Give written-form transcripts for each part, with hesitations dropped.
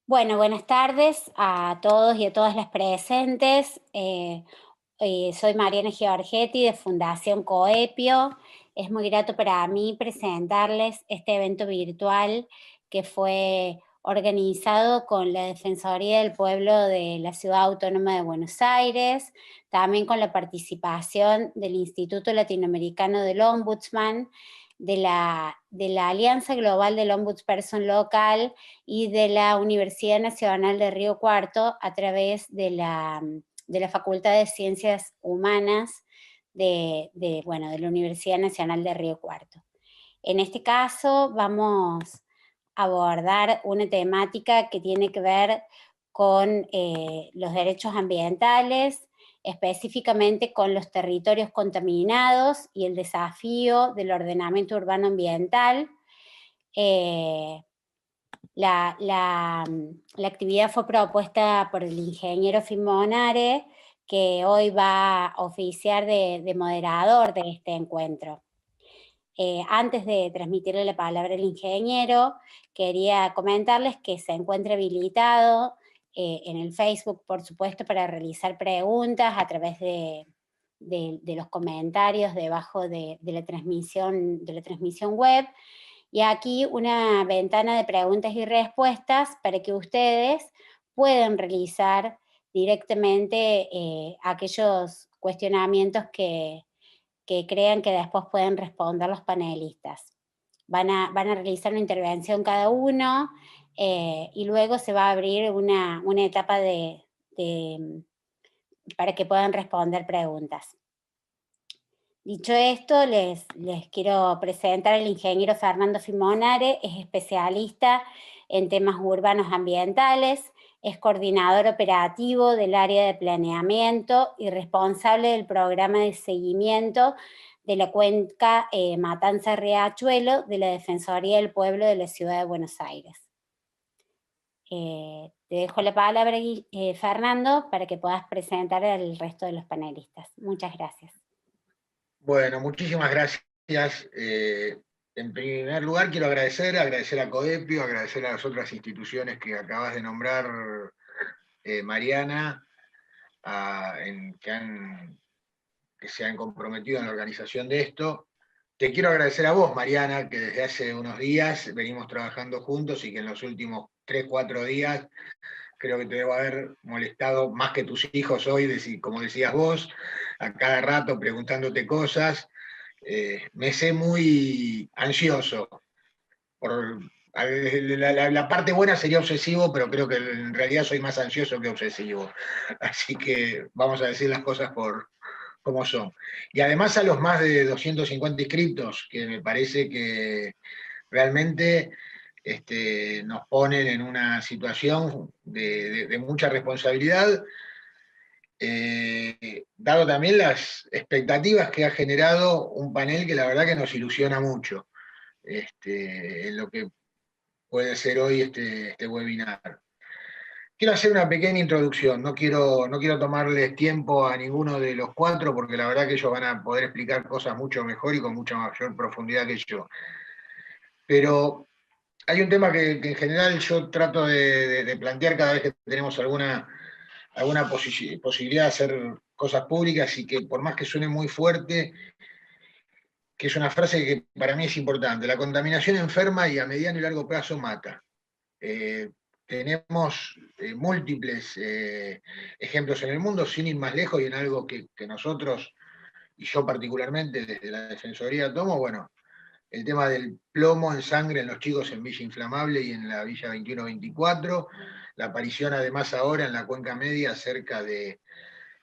Bueno, buenas tardes a todos y a todas las presentes. Soy Mariana Giorgetti de Fundación Coepio. Es muy grato para mí presentarles este evento virtual que fue organizado con la Defensoría del Pueblo de la Ciudad Autónoma de Buenos Aires, también con la participación del Instituto Latinoamericano del Ombudsman, de la Alianza Global del Ombudsperson Local y de la Universidad Nacional de Río Cuarto a través de la Facultad de Ciencias Humanas de la Universidad Nacional de Río Cuarto. En este caso vamos a abordar una temática que tiene que ver con los derechos ambientales, específicamente con los territorios contaminados y el desafío del ordenamiento urbano ambiental. Eh, la actividad fue propuesta por el ingeniero Fimonare, que hoy va a oficiar de moderador de este encuentro. Antes de transmitirle la palabra al ingeniero, quería comentarles que se encuentra habilitado en el Facebook, por supuesto, para realizar preguntas a través de los comentarios debajo de la transmisión web. Y aquí una ventana de preguntas y respuestas para que ustedes puedan realizar directamente aquellos cuestionamientos que crean que después pueden responder los panelistas. Van a realizar una intervención cada uno y luego se va a abrir una etapa para que puedan responder preguntas. Dicho esto, les quiero presentar al ingeniero Fernando Fimonare. Es especialista en temas urbanos ambientales, es coordinador operativo del área de planeamiento y responsable del programa de seguimiento de la cuenca Matanza-Riachuelo de la Defensoría del Pueblo de la Ciudad de Buenos Aires. Te dejo la palabra, Fernando, para que puedas presentar al resto de los panelistas. Muchas gracias. Bueno, muchísimas gracias. En primer lugar, quiero agradecer a Coepio, agradecer a las otras instituciones que acabas de nombrar, Mariana, que se han comprometido en la organización de esto. Te quiero agradecer a vos, Mariana, que desde hace unos días venimos trabajando juntos y que en los últimos 3, 4 días creo que te debo haber molestado más que tus hijos hoy, como decías vos, a cada rato preguntándote cosas. Me sé muy ansioso. La parte buena sería obsesivo, pero creo que en realidad soy más ansioso que obsesivo. Así que vamos a decir las cosas por como son. Y además a los más de 250 inscriptos, que me parece que realmente nos ponen en una situación de mucha responsabilidad, dado también las expectativas que ha generado un panel que la verdad que nos ilusiona mucho en lo que puede ser hoy este webinar. Quiero hacer una pequeña introducción, no quiero tomarles tiempo a ninguno de los cuatro, porque la verdad que ellos van a poder explicar cosas mucho mejor y con mucha mayor profundidad que yo. Pero hay un tema que en general yo trato de plantear cada vez que tenemos alguna posibilidad de hacer cosas públicas, y que por más que suene muy fuerte, que es una frase que para mí es importante: la contaminación enferma y a mediano y largo plazo mata. Tenemos múltiples ejemplos en el mundo, sin ir más lejos, y en algo que nosotros, y yo particularmente desde la Defensoría tomo, bueno, el tema del plomo en sangre en los chicos en Villa Inflamable y en la Villa 2124, la aparición además ahora en la cuenca media cerca de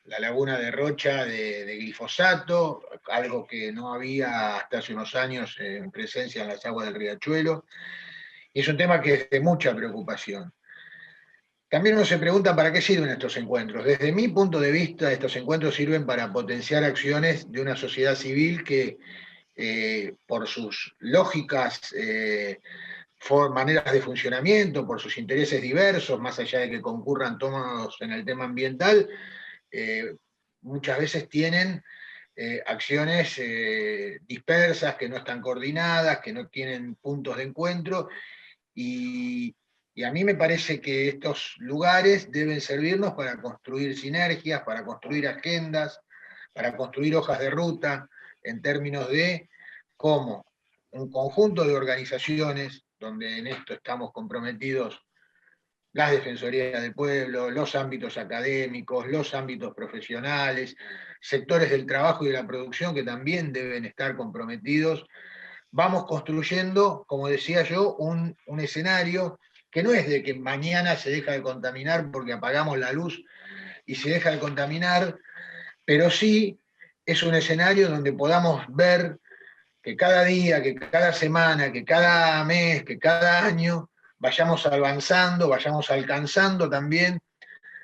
la laguna de Rocha de glifosato, algo que no había hasta hace unos años en presencia en las aguas del Riachuelo, y es un tema que es de mucha preocupación. También uno se pregunta para qué sirven estos encuentros. Desde mi punto de vista, estos encuentros sirven para potenciar acciones de una sociedad civil que, por sus lógicas maneras de funcionamiento, por sus intereses diversos, más allá de que concurran todos en el tema ambiental, muchas veces tienen acciones dispersas, que no están coordinadas, que no tienen puntos de encuentro, y Y a mí me parece que estos lugares deben servirnos para construir sinergias, para construir agendas, para construir hojas de ruta, en términos de cómo un conjunto de organizaciones, donde en esto estamos comprometidos las defensorías del pueblo, los ámbitos académicos, los ámbitos profesionales, sectores del trabajo y de la producción que también deben estar comprometidos, vamos construyendo, como decía yo, un escenario que no es de que mañana se deja de contaminar porque apagamos la luz y se deja de contaminar, pero sí es un escenario donde podamos ver que cada día, que cada semana, que cada mes, que cada año vayamos avanzando, vayamos alcanzando también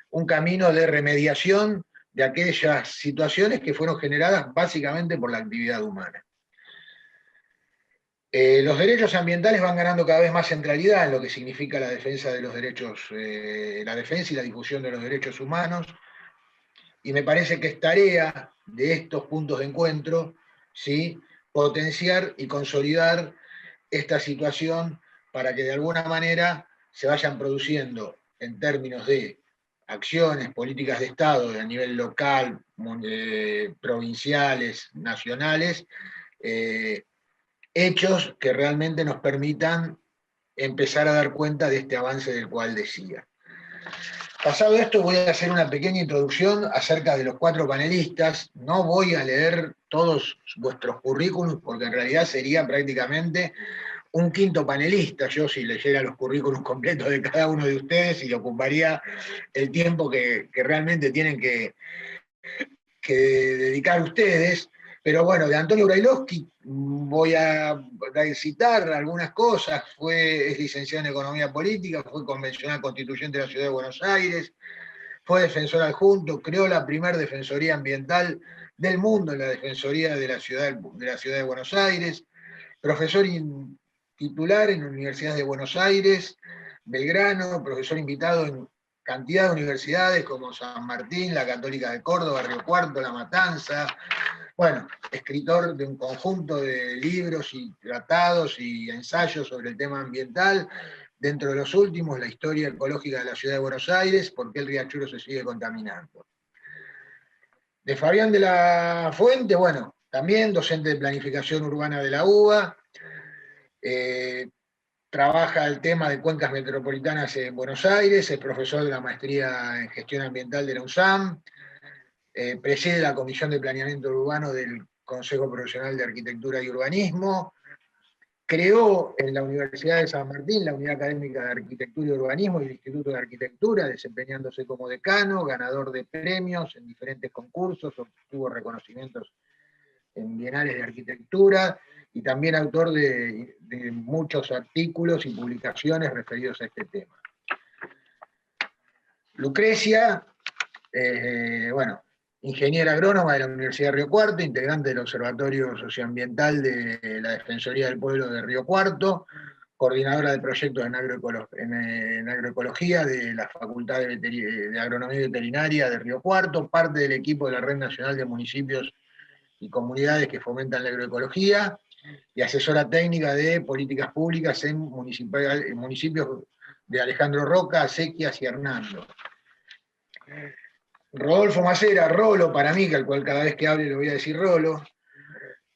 un camino de remediación de aquellas situaciones que fueron generadas básicamente por la actividad humana. Los derechos ambientales van ganando cada vez más centralidad en lo que significa la defensa de los derechos, la defensa y la difusión de los derechos humanos, y me parece que es tarea de estos puntos de encuentro, ¿sí?, potenciar y consolidar esta situación para que de alguna manera se vayan produciendo en términos de acciones, políticas de Estado a nivel local, provinciales, nacionales, hechos que realmente nos permitan empezar a dar cuenta de este avance del cual decía. Pasado esto, voy a hacer una pequeña introducción acerca de los 4 panelistas. No voy a leer todos vuestros currículums, porque en realidad sería prácticamente un quinto panelista, yo si leyera los currículums completos de cada uno de ustedes, y le ocuparía el tiempo que realmente tienen que dedicar ustedes. Pero bueno, de Antonio Brailovsky voy a citar algunas cosas. Es licenciado en Economía Política, fue convencional constituyente de la Ciudad de Buenos Aires, fue defensor adjunto, creó la primera defensoría ambiental del mundo en la Defensoría de la Ciudad de Buenos Aires, profesor titular en universidades de Buenos Aires, Belgrano, profesor invitado en cantidad de universidades como San Martín, la Católica de Córdoba, Río Cuarto, La Matanza. Bueno, escritor de un conjunto de libros y tratados y ensayos sobre el tema ambiental. Dentro de los últimos, la historia ecológica de la Ciudad de Buenos Aires, por qué el Riachuelo se sigue contaminando. De Fabián de la Fuente, bueno, también docente de planificación urbana de la UBA, trabaja el tema de cuencas metropolitanas en Buenos Aires, es profesor de la maestría en gestión ambiental de la USAM, preside la Comisión de Planeamiento Urbano del Consejo Profesional de Arquitectura y Urbanismo, creó en la Universidad de San Martín la Unidad Académica de Arquitectura y Urbanismo y el Instituto de Arquitectura, desempeñándose como decano, ganador de premios en diferentes concursos, obtuvo reconocimientos en bienales de arquitectura, y también autor de muchos artículos y publicaciones referidos a este tema. Lucrecia, bueno, ingeniera agrónoma de la Universidad de Río Cuarto, integrante del Observatorio Socioambiental de la Defensoría del Pueblo de Río Cuarto, coordinadora de proyectos en agroecología de la Facultad de Agronomía y Veterinaria de Río Cuarto, parte del equipo de la Red Nacional de Municipios y Comunidades que fomentan la agroecología, y asesora técnica de políticas públicas en municipios de Alejandro Roca, Acequias y Hernando. Rodolfo Macera, Rolo, para mí, que al cual cada vez que hable le voy a decir Rolo,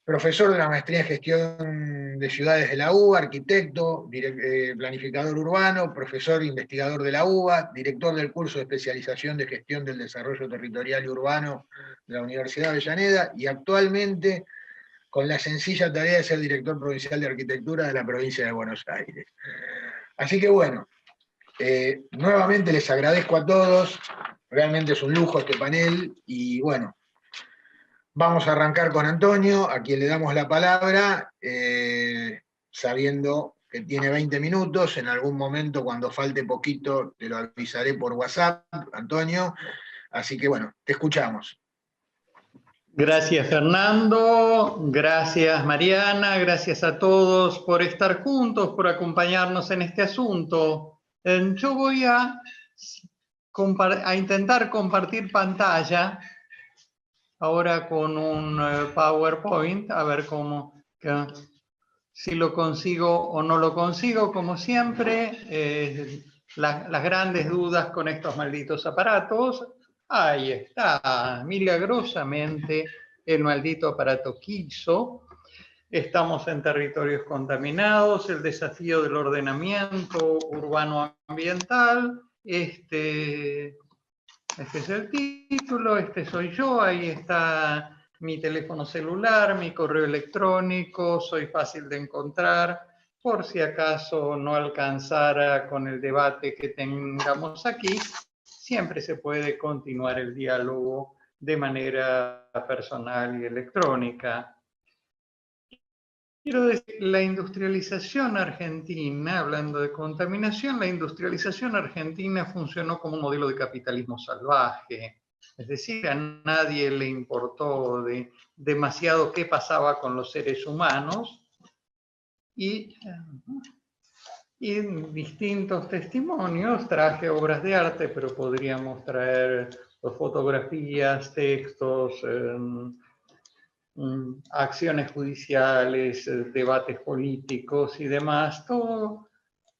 profesor de la maestría en gestión de ciudades de la UBA, arquitecto, planificador urbano, profesor investigador de la UBA, director del curso de especialización de gestión del desarrollo territorial y urbano de la Universidad de Avellaneda, y actualmente con la sencilla tarea de ser director provincial de arquitectura de la provincia de Buenos Aires. Así que bueno, nuevamente les agradezco a todos, realmente es un lujo este panel, y bueno, vamos a arrancar con Antonio, a quien le damos la palabra, sabiendo que tiene 20 minutos, en algún momento cuando falte poquito te lo avisaré por WhatsApp, Antonio, así que bueno, te escuchamos. Gracias Fernando, gracias Mariana, gracias a todos por estar juntos, por acompañarnos en este asunto. Yo voy a intentar compartir pantalla ahora con un PowerPoint, a ver cómo... si lo consigo o no lo consigo, como siempre, las grandes dudas con estos malditos aparatos. Ahí está, milagrosamente, el maldito aparato quiso. Estamos en territorios contaminados, el desafío del ordenamiento urbano ambiental. Este es el título, este soy yo, ahí está mi teléfono celular, mi correo electrónico, soy fácil de encontrar, por si acaso no alcanzara con el debate que tengamos aquí, siempre se puede continuar el diálogo de manera personal y electrónica. Quiero decir, la industrialización argentina, hablando de contaminación, la industrialización argentina funcionó como un modelo de capitalismo salvaje. Es decir, a nadie le importó demasiado qué pasaba con los seres humanos y en distintos testimonios traje obras de arte, pero podríamos traer fotografías, textos, acciones judiciales, debates políticos y demás, todo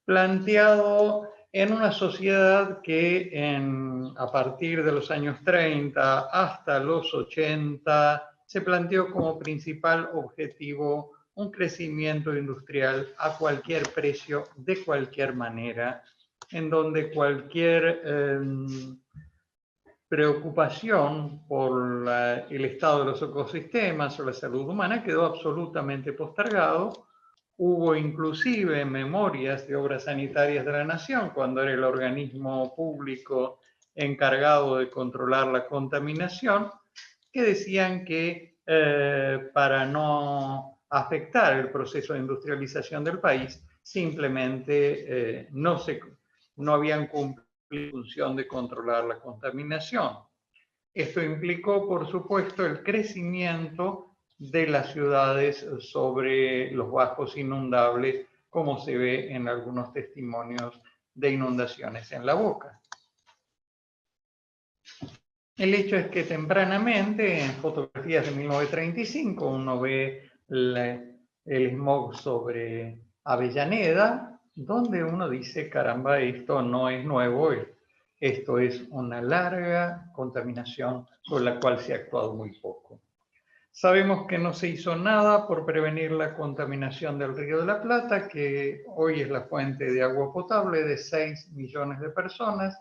planteado en una sociedad que a partir de los años 30 hasta los 80 se planteó como principal objetivo un crecimiento industrial a cualquier precio, de cualquier manera, en donde cualquier preocupación por el estado de los ecosistemas o la salud humana quedó absolutamente postergado. Hubo inclusive memorias de obras sanitarias de la Nación, cuando era el organismo público encargado de controlar la contaminación, que decían que para no afectar el proceso de industrialización del país, simplemente no habían cumplido la función de controlar la contaminación. Esto implicó, por supuesto, el crecimiento de las ciudades sobre los bajos inundables, como se ve en algunos testimonios de inundaciones en La Boca. El hecho es que tempranamente, en fotografías de 1935, uno ve el smog sobre Avellaneda, donde uno dice, caramba, esto no es nuevo, esto es una larga contaminación sobre la cual se ha actuado muy poco. Sabemos que no se hizo nada por prevenir la contaminación del Río de la Plata, que hoy es la fuente de agua potable de 6 millones de personas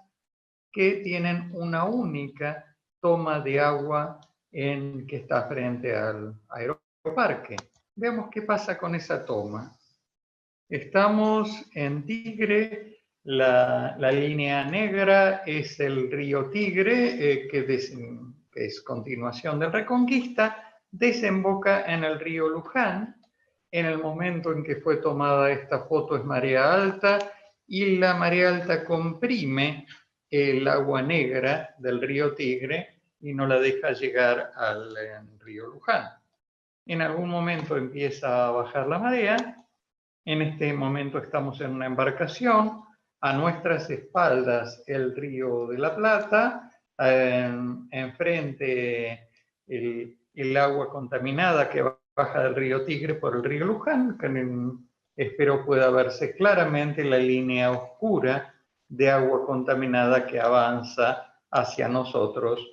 que tienen una única toma de agua que está frente al aeroparque. Veamos qué pasa con esa toma. Estamos en Tigre, la línea negra es el río Tigre, que es continuación del Reconquista, desemboca en el río Luján. En el momento en que fue tomada esta foto es marea alta, y la marea alta comprime el agua negra del río Tigre y no la deja llegar al río Luján. En algún momento empieza a bajar la marea. En este momento estamos en una embarcación, a nuestras espaldas el Río de la Plata, enfrente el agua contaminada que baja del río Tigre por el río Luján, que espero pueda verse claramente la línea oscura de agua contaminada que avanza hacia nosotros,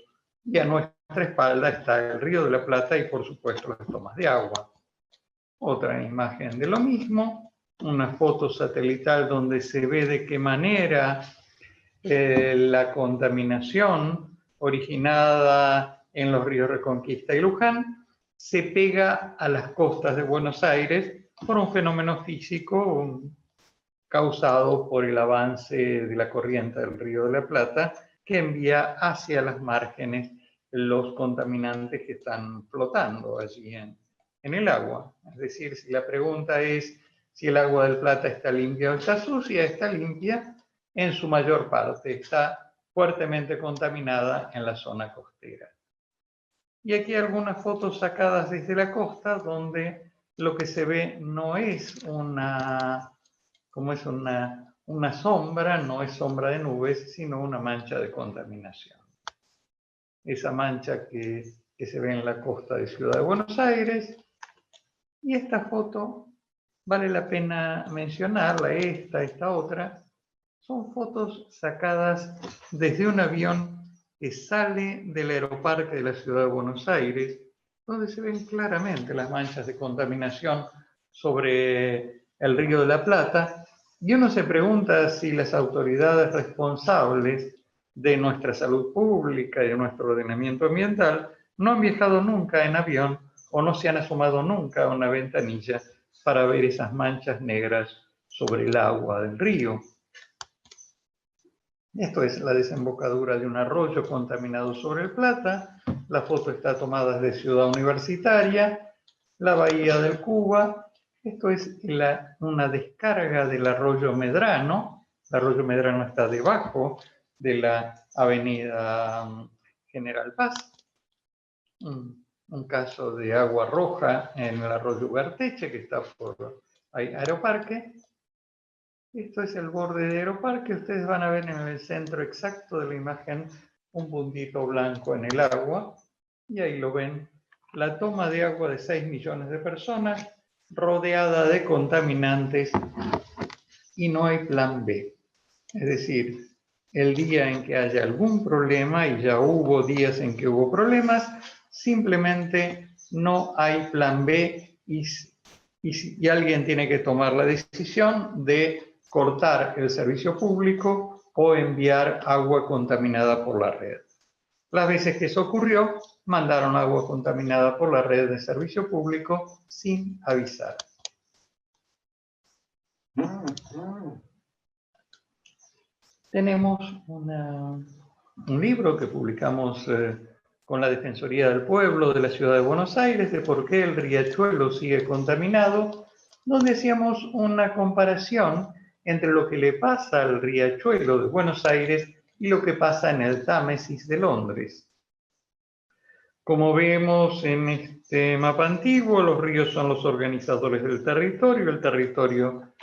y a nuestra espalda está el Río de la Plata y por supuesto las tomas de agua. Otra imagen de lo mismo, una foto satelital donde se ve de qué manera la contaminación originada en los ríos Reconquista y Luján se pega a las costas de Buenos Aires por un fenómeno físico causado por el avance de la corriente del Río de la Plata, que envía hacia las márgenes los contaminantes que están flotando allí en el agua. Es decir, si la pregunta es si el agua del Plata está limpia o está sucia, está limpia en su mayor parte, está fuertemente contaminada en la zona costera. Y aquí algunas fotos sacadas desde la costa, donde lo que se ve no es una sombra, no es sombra de nubes, sino una mancha de contaminación. Esa mancha que se ve en la costa de Ciudad de Buenos Aires. Y esta foto vale la pena mencionarla, esta otra. Son fotos sacadas desde un avión que sale del aeroparque de la ciudad de Buenos Aires, donde se ven claramente las manchas de contaminación sobre el Río de la Plata, y uno se pregunta si las autoridades responsables de nuestra salud pública y de nuestro ordenamiento ambiental no han viajado nunca en avión o no se han asomado nunca a una ventanilla para ver esas manchas negras sobre el agua del río. Esto es la desembocadura de un arroyo contaminado sobre el Plata. La foto está tomada desde Ciudad Universitaria, la bahía del Cuba. Esto es una descarga del arroyo Medrano. El arroyo Medrano está debajo de la avenida General Paz. Un caso de agua roja en el arroyo Ugarteche, que está por Aeroparque. Esto es el borde de Aeroparque. Ustedes van a ver en el centro exacto de la imagen un puntito blanco en el agua. Y ahí lo ven. La toma de agua de 6 millones de personas rodeada de contaminantes y no hay plan B. Es decir, el día en que haya algún problema, y ya hubo días en que hubo problemas, simplemente no hay plan B y alguien tiene que tomar la decisión de cortar el servicio público o enviar agua contaminada por la red. Las veces que eso ocurrió, mandaron agua contaminada por la red de servicio público sin avisar. Tenemos un libro que publicamos con la Defensoría del Pueblo de la Ciudad de Buenos Aires, de por qué el riachuelo sigue contaminado, donde hacíamos una comparación entre lo que le pasa al riachuelo de Buenos Aires y lo que pasa en el Támesis de Londres. Como vemos en este mapa antiguo, los ríos son los organizadores del territorio. El territorio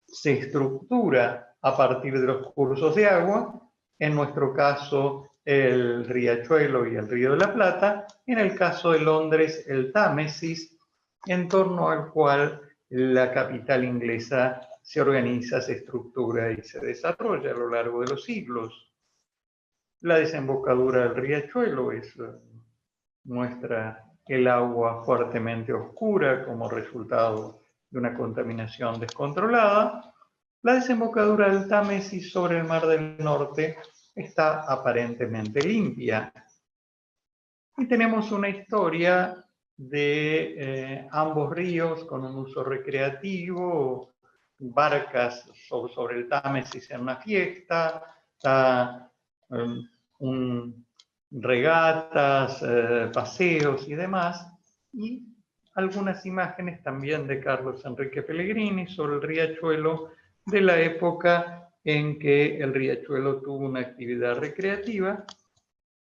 se estructura a partir de los cursos de agua, en nuestro caso el riachuelo y el río de la Plata, en el caso de Londres el Támesis, en torno al cual la capital inglesa se organiza, se estructura y se desarrolla a lo largo de los siglos. La desembocadura del riachuelo muestra el agua fuertemente oscura como resultado de una contaminación descontrolada. La desembocadura del Támesis sobre el Mar del Norte está aparentemente limpia. Y tenemos una historia de ambos ríos con un uso recreativo, barcas sobre el Támesis en una fiesta, regatas, paseos y demás, y algunas imágenes también de Carlos Enrique Pellegrini sobre el riachuelo de la época en que el riachuelo tuvo una actividad recreativa,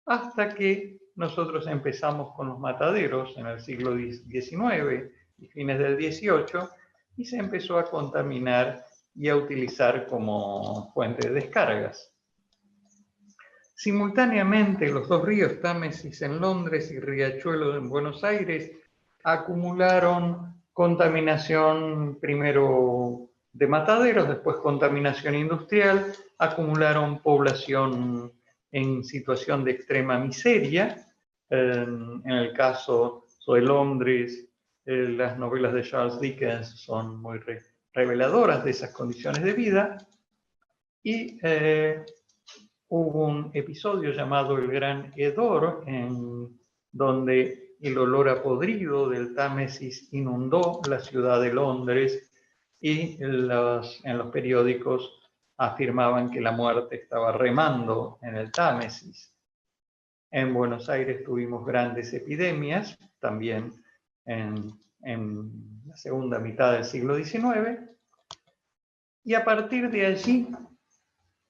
hasta que nosotros empezamos con los mataderos en el siglo XIX y fines del XVIII, y se empezó a contaminar y a utilizar como fuente de descargas. Simultáneamente, los dos ríos Támesis en Londres y Riachuelo en Buenos Aires acumularon contaminación primero de mataderos, después contaminación industrial, acumularon población en situación de extrema miseria. En el caso de Londres, las novelas de Charles Dickens son muy reveladoras de esas condiciones de vida. Y hubo un episodio llamado El Gran Hedor, en donde el olor a podrido del Támesis inundó la ciudad de Londres y en los periódicos afirmaban que la muerte estaba remando en el Támesis. En Buenos Aires tuvimos grandes epidemias, también en la segunda mitad del siglo XIX, y a partir de allí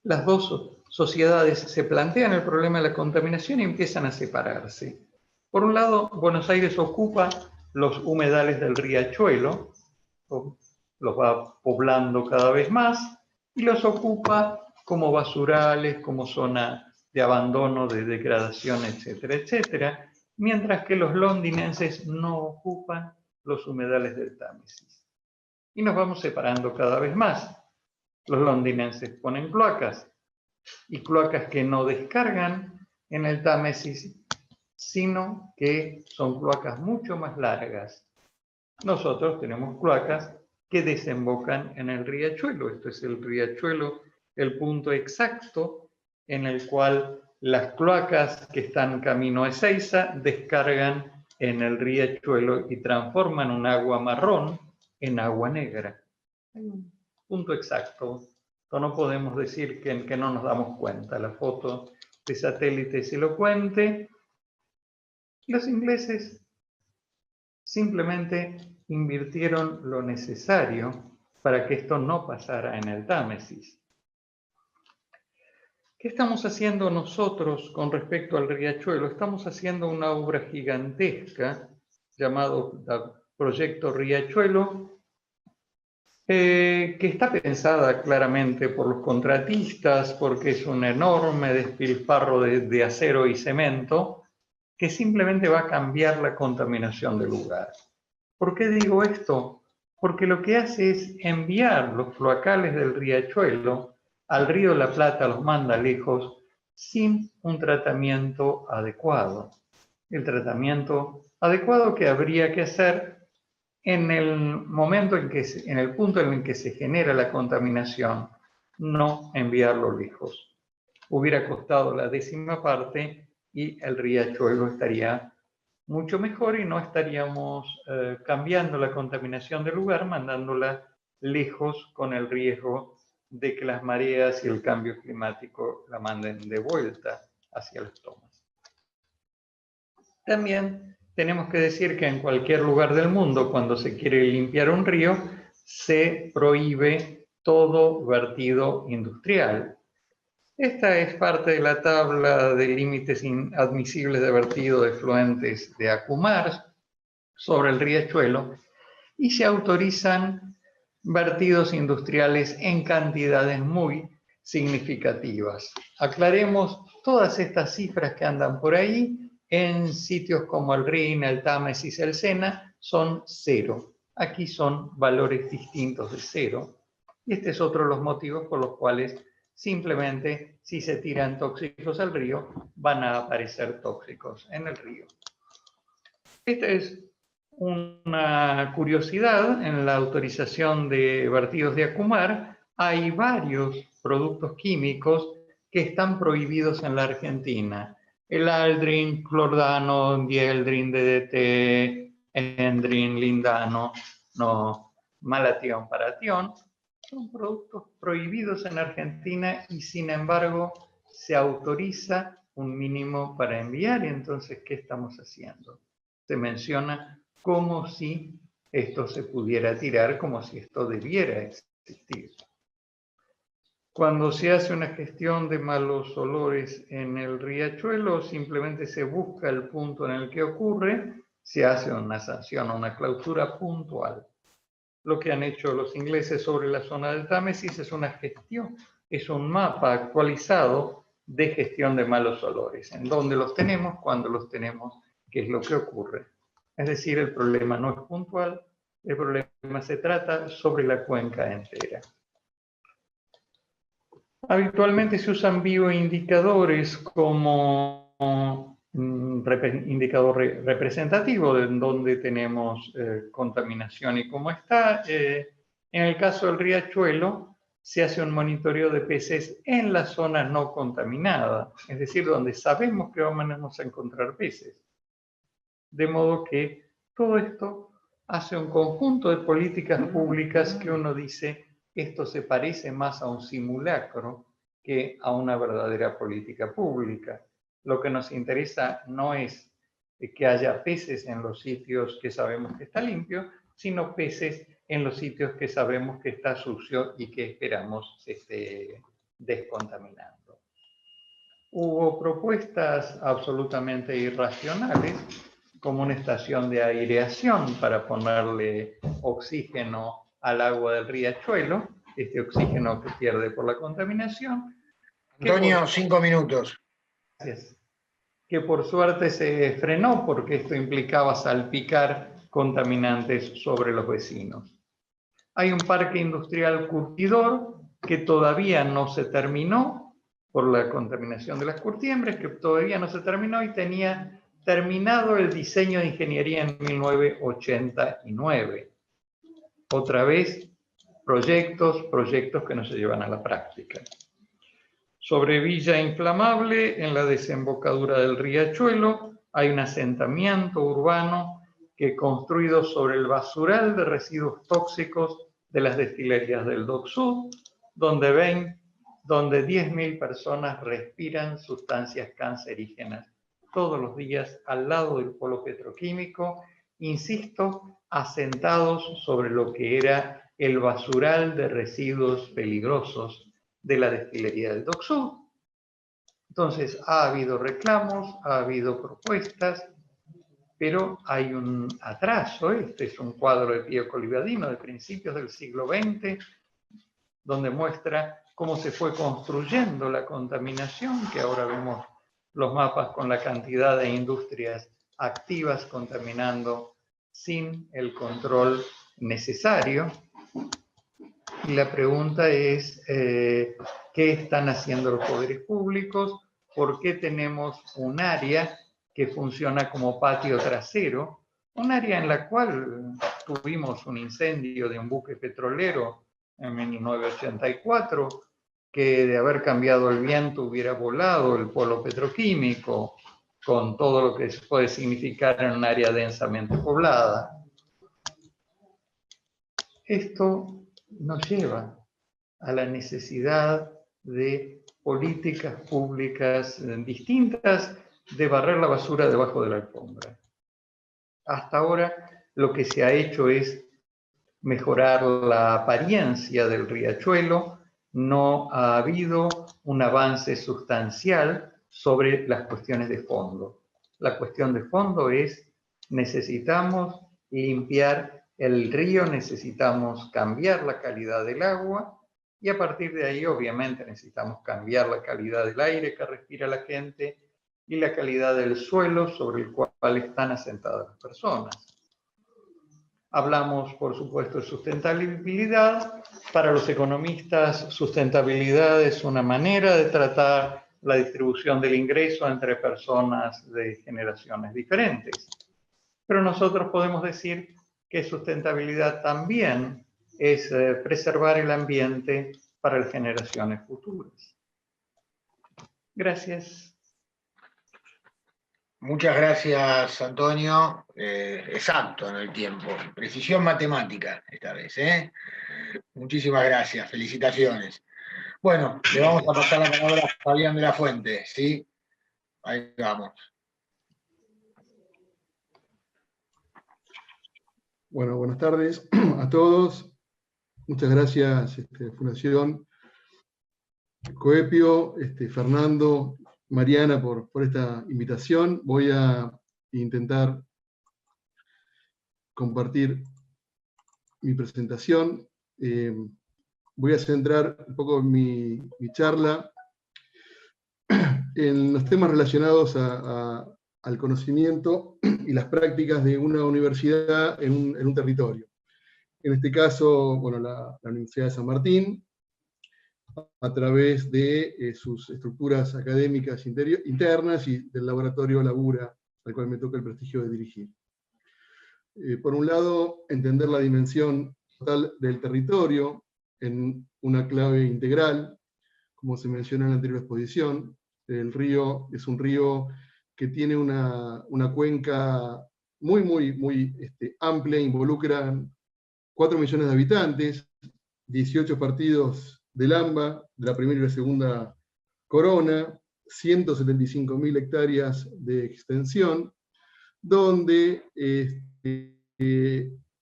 las dos sociedades se plantean el problema de la contaminación y empiezan a separarse. Por un lado, Buenos Aires ocupa los humedales del riachuelo, los va poblando cada vez más, y los ocupa como basurales, como zona de abandono, de degradación, etcétera, etcétera, mientras que los londinenses no ocupan los humedales del Támesis. y nos vamos separando cada vez más. Los londinenses ponen cloacas, y cloacas que no descargan en el Támesis, sino que son cloacas mucho más largas. Nosotros tenemos cloacas que desembocan en el riachuelo. Esto es el riachuelo, el punto exacto en el cual las cloacas que están camino a Ezeiza descargan en el riachuelo y transforman un agua marrón en agua negra. Hay un punto exacto. No podemos decir que no nos damos cuenta. La foto de satélite es elocuente. Los ingleses simplemente invirtieron lo necesario para que esto no pasara en el Támesis. ¿Qué estamos haciendo nosotros con respecto al riachuelo? Estamos haciendo una obra gigantesca llamado Proyecto Riachuelo, que está pensada claramente por los contratistas porque es un enorme despilfarro de acero y cemento que simplemente va a cambiar la contaminación del lugar. ¿Por qué digo esto? Porque lo que hace es enviar los cloacales del riachuelo al río de la Plata, los manda lejos, sin un tratamiento adecuado. El tratamiento adecuado que habría que hacer en el momento en el punto en el que se genera la contaminación, no enviarlo lejos. Hubiera costado la 10ª parte y el riachuelo estaría mucho mejor y no estaríamos cambiando la contaminación del lugar, mandándola lejos con el riesgo de que las mareas y el cambio climático la manden de vuelta hacia las tomas. También tenemos que decir que en cualquier lugar del mundo, cuando se quiere limpiar un río, se prohíbe todo vertido industrial. Esta es parte de la tabla de límites admisibles de vertido de efluentes de Acumar sobre el riachuelo y se autorizan vertidos industriales en cantidades muy significativas. Aclaremos, todas estas cifras que andan por ahí en sitios como el Rin, el Támesis, el Sena son 0. Aquí son valores distintos de 0. Y este es otro de los motivos por los cuales simplemente, si se tiran tóxicos al río, van a aparecer tóxicos en el río. Esta es una curiosidad. En la autorización de vertidos de Acumar hay varios productos químicos que están prohibidos en la Argentina. El aldrin, clordano, dieldrin, DDT, endrin, lindano, malatión, paratión. Son productos prohibidos en Argentina y sin embargo se autoriza un mínimo para enviar. Y entonces, ¿qué estamos haciendo? Se menciona como si esto se pudiera tirar, como si esto debiera existir. Cuando se hace una gestión de malos olores en el riachuelo, simplemente se busca el punto en el que ocurre, se hace una sanción, una clausura puntual. Lo que han hecho los ingleses sobre la zona del Támesis es una gestión, es un mapa actualizado de gestión de malos olores. En dónde los tenemos, cuándo los tenemos, qué es lo que ocurre. Es decir, el problema no es puntual, el problema se trata sobre la cuenca entera. Habitualmente se usan bioindicadores como indicador representativo de donde tenemos contaminación y cómo está. En el caso del riachuelo, se hace un monitoreo de peces en la zona no contaminada, es decir, donde sabemos que vamos a encontrar peces. De modo que todo esto hace un conjunto de políticas públicas que uno dice, esto se parece más a un simulacro que a una verdadera política pública. Lo que nos interesa no es que haya peces en los sitios que sabemos que está limpio, sino peces en los sitios que sabemos que está sucio y que esperamos se esté descontaminando. Hubo propuestas absolutamente irracionales, como una estación de aireación para ponerle oxígeno al agua del riachuelo, este oxígeno que pierde por la contaminación. Antonio, 5 minutos. Gracias. Que por suerte se frenó porque esto implicaba salpicar contaminantes sobre los vecinos. Hay un parque industrial curtidor que todavía no se terminó por la contaminación de las curtiembres, que todavía no se terminó y tenía terminado el diseño de ingeniería en 1989. Otra vez, proyectos que no se llevan a la práctica. Sobre Villa Inflamable, en la desembocadura del Riachuelo, hay un asentamiento urbano que construido sobre el basural de residuos tóxicos de las destilerías del Dock Sud, donde 10.000 personas respiran sustancias cancerígenas todos los días al lado del polo petroquímico, insisto, asentados sobre lo que era el basural de residuos peligrosos de la destilería del Dock Sud. Entonces, ha habido reclamos, ha habido propuestas, pero hay un atraso. Este es un cuadro de Pío Colivadino de principios del siglo XX, donde muestra cómo se fue construyendo la contaminación, que ahora vemos los mapas con la cantidad de industrias activas contaminando sin el control necesario. Y la pregunta es, ¿qué están haciendo los poderes públicos? ¿Por qué tenemos un área que funciona como patio trasero? Un área en la cual tuvimos un incendio de un buque petrolero en 1984, que de haber cambiado el viento hubiera volado el polo petroquímico, con todo lo que puede significar en un área densamente poblada. Esto nos lleva a la necesidad de políticas públicas distintas de barrer la basura debajo de la alfombra. Hasta ahora lo que se ha hecho es mejorar la apariencia del riachuelo, no ha habido un avance sustancial sobre las cuestiones de fondo. La cuestión de fondo es, necesitamos limpiar el río, necesitamos cambiar la calidad del agua y a partir de ahí obviamente necesitamos cambiar la calidad del aire que respira la gente y la calidad del suelo sobre el cual están asentadas las personas. Hablamos, por supuesto, de sustentabilidad. Para los economistas, sustentabilidad es una manera de tratar la distribución del ingreso entre personas de generaciones diferentes. Pero nosotros podemos decir que sustentabilidad también es preservar el ambiente para las generaciones futuras. Gracias. Muchas gracias, Antonio. Exacto en el tiempo. Precisión matemática esta vez, ¿eh? Muchísimas gracias. Felicitaciones. Bueno, le vamos a pasar la palabra a Fabián de la Fuente, ¿sí? Ahí vamos. Bueno, buenas tardes a todos. Muchas gracias, Fundación Coepio, Fernando, Mariana, por esta invitación. Voy a intentar compartir mi presentación. Voy a centrar un poco mi charla en los temas relacionados al conocimiento y las prácticas de una universidad en un territorio. En este caso, bueno, la Universidad de San Martín, a través de sus estructuras académicas internas y del laboratorio Labura, al cual me toca el prestigio de dirigir. Por un lado, entender la dimensión total del territorio en una clave integral, como se menciona en la anterior exposición. El río es un río que tiene una cuenca muy amplia, involucra 4 millones de habitantes, 18 partidos del AMBA, de la primera y la segunda corona, 175.000 hectáreas de extensión, donde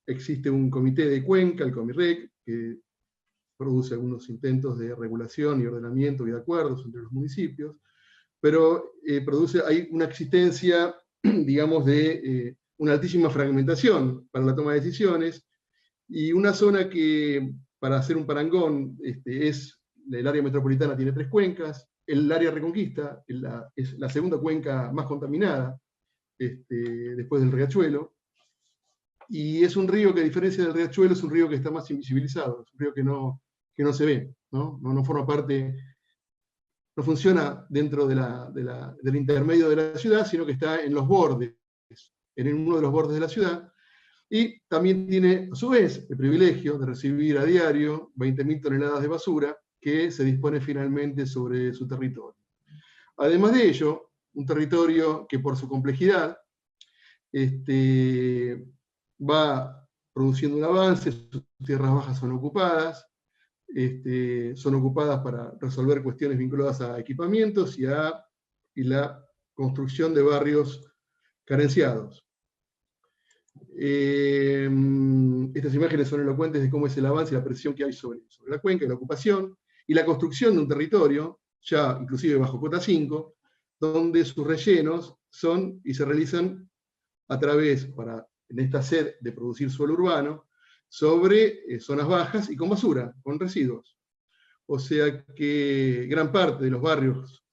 existe un comité de cuenca, el COMIREC, que produce algunos intentos de regulación y ordenamiento y de acuerdos entre los municipios, pero hay una existencia, digamos, de una altísima fragmentación para la toma de decisiones, y una zona que, para hacer un parangón, es el área metropolitana, tiene 3 cuencas, el área Reconquista es la segunda cuenca más contaminada, después del Riachuelo, y es un río que, a diferencia del riachuelo, es un río que está más invisibilizado, es un río que no se ve, no forma parte, no funciona dentro del intermedio de la ciudad, sino que está en los bordes, en uno de los bordes de la ciudad, y también tiene, a su vez, el privilegio de recibir a diario 20.000 toneladas de basura que se dispone finalmente sobre su territorio. Además de ello, un territorio que por su complejidad va produciendo un avance, sus tierras bajas son ocupadas para resolver cuestiones vinculadas a equipamientos y la construcción de barrios carenciados. Estas imágenes son elocuentes de cómo es el avance y la presión que hay sobre la cuenca y la ocupación, y la construcción de un territorio, ya inclusive bajo cota 5, donde sus rellenos son y se realizan a través, en esta sed de producir suelo urbano, sobre zonas bajas y con basura, con residuos. O sea que gran parte de los barrios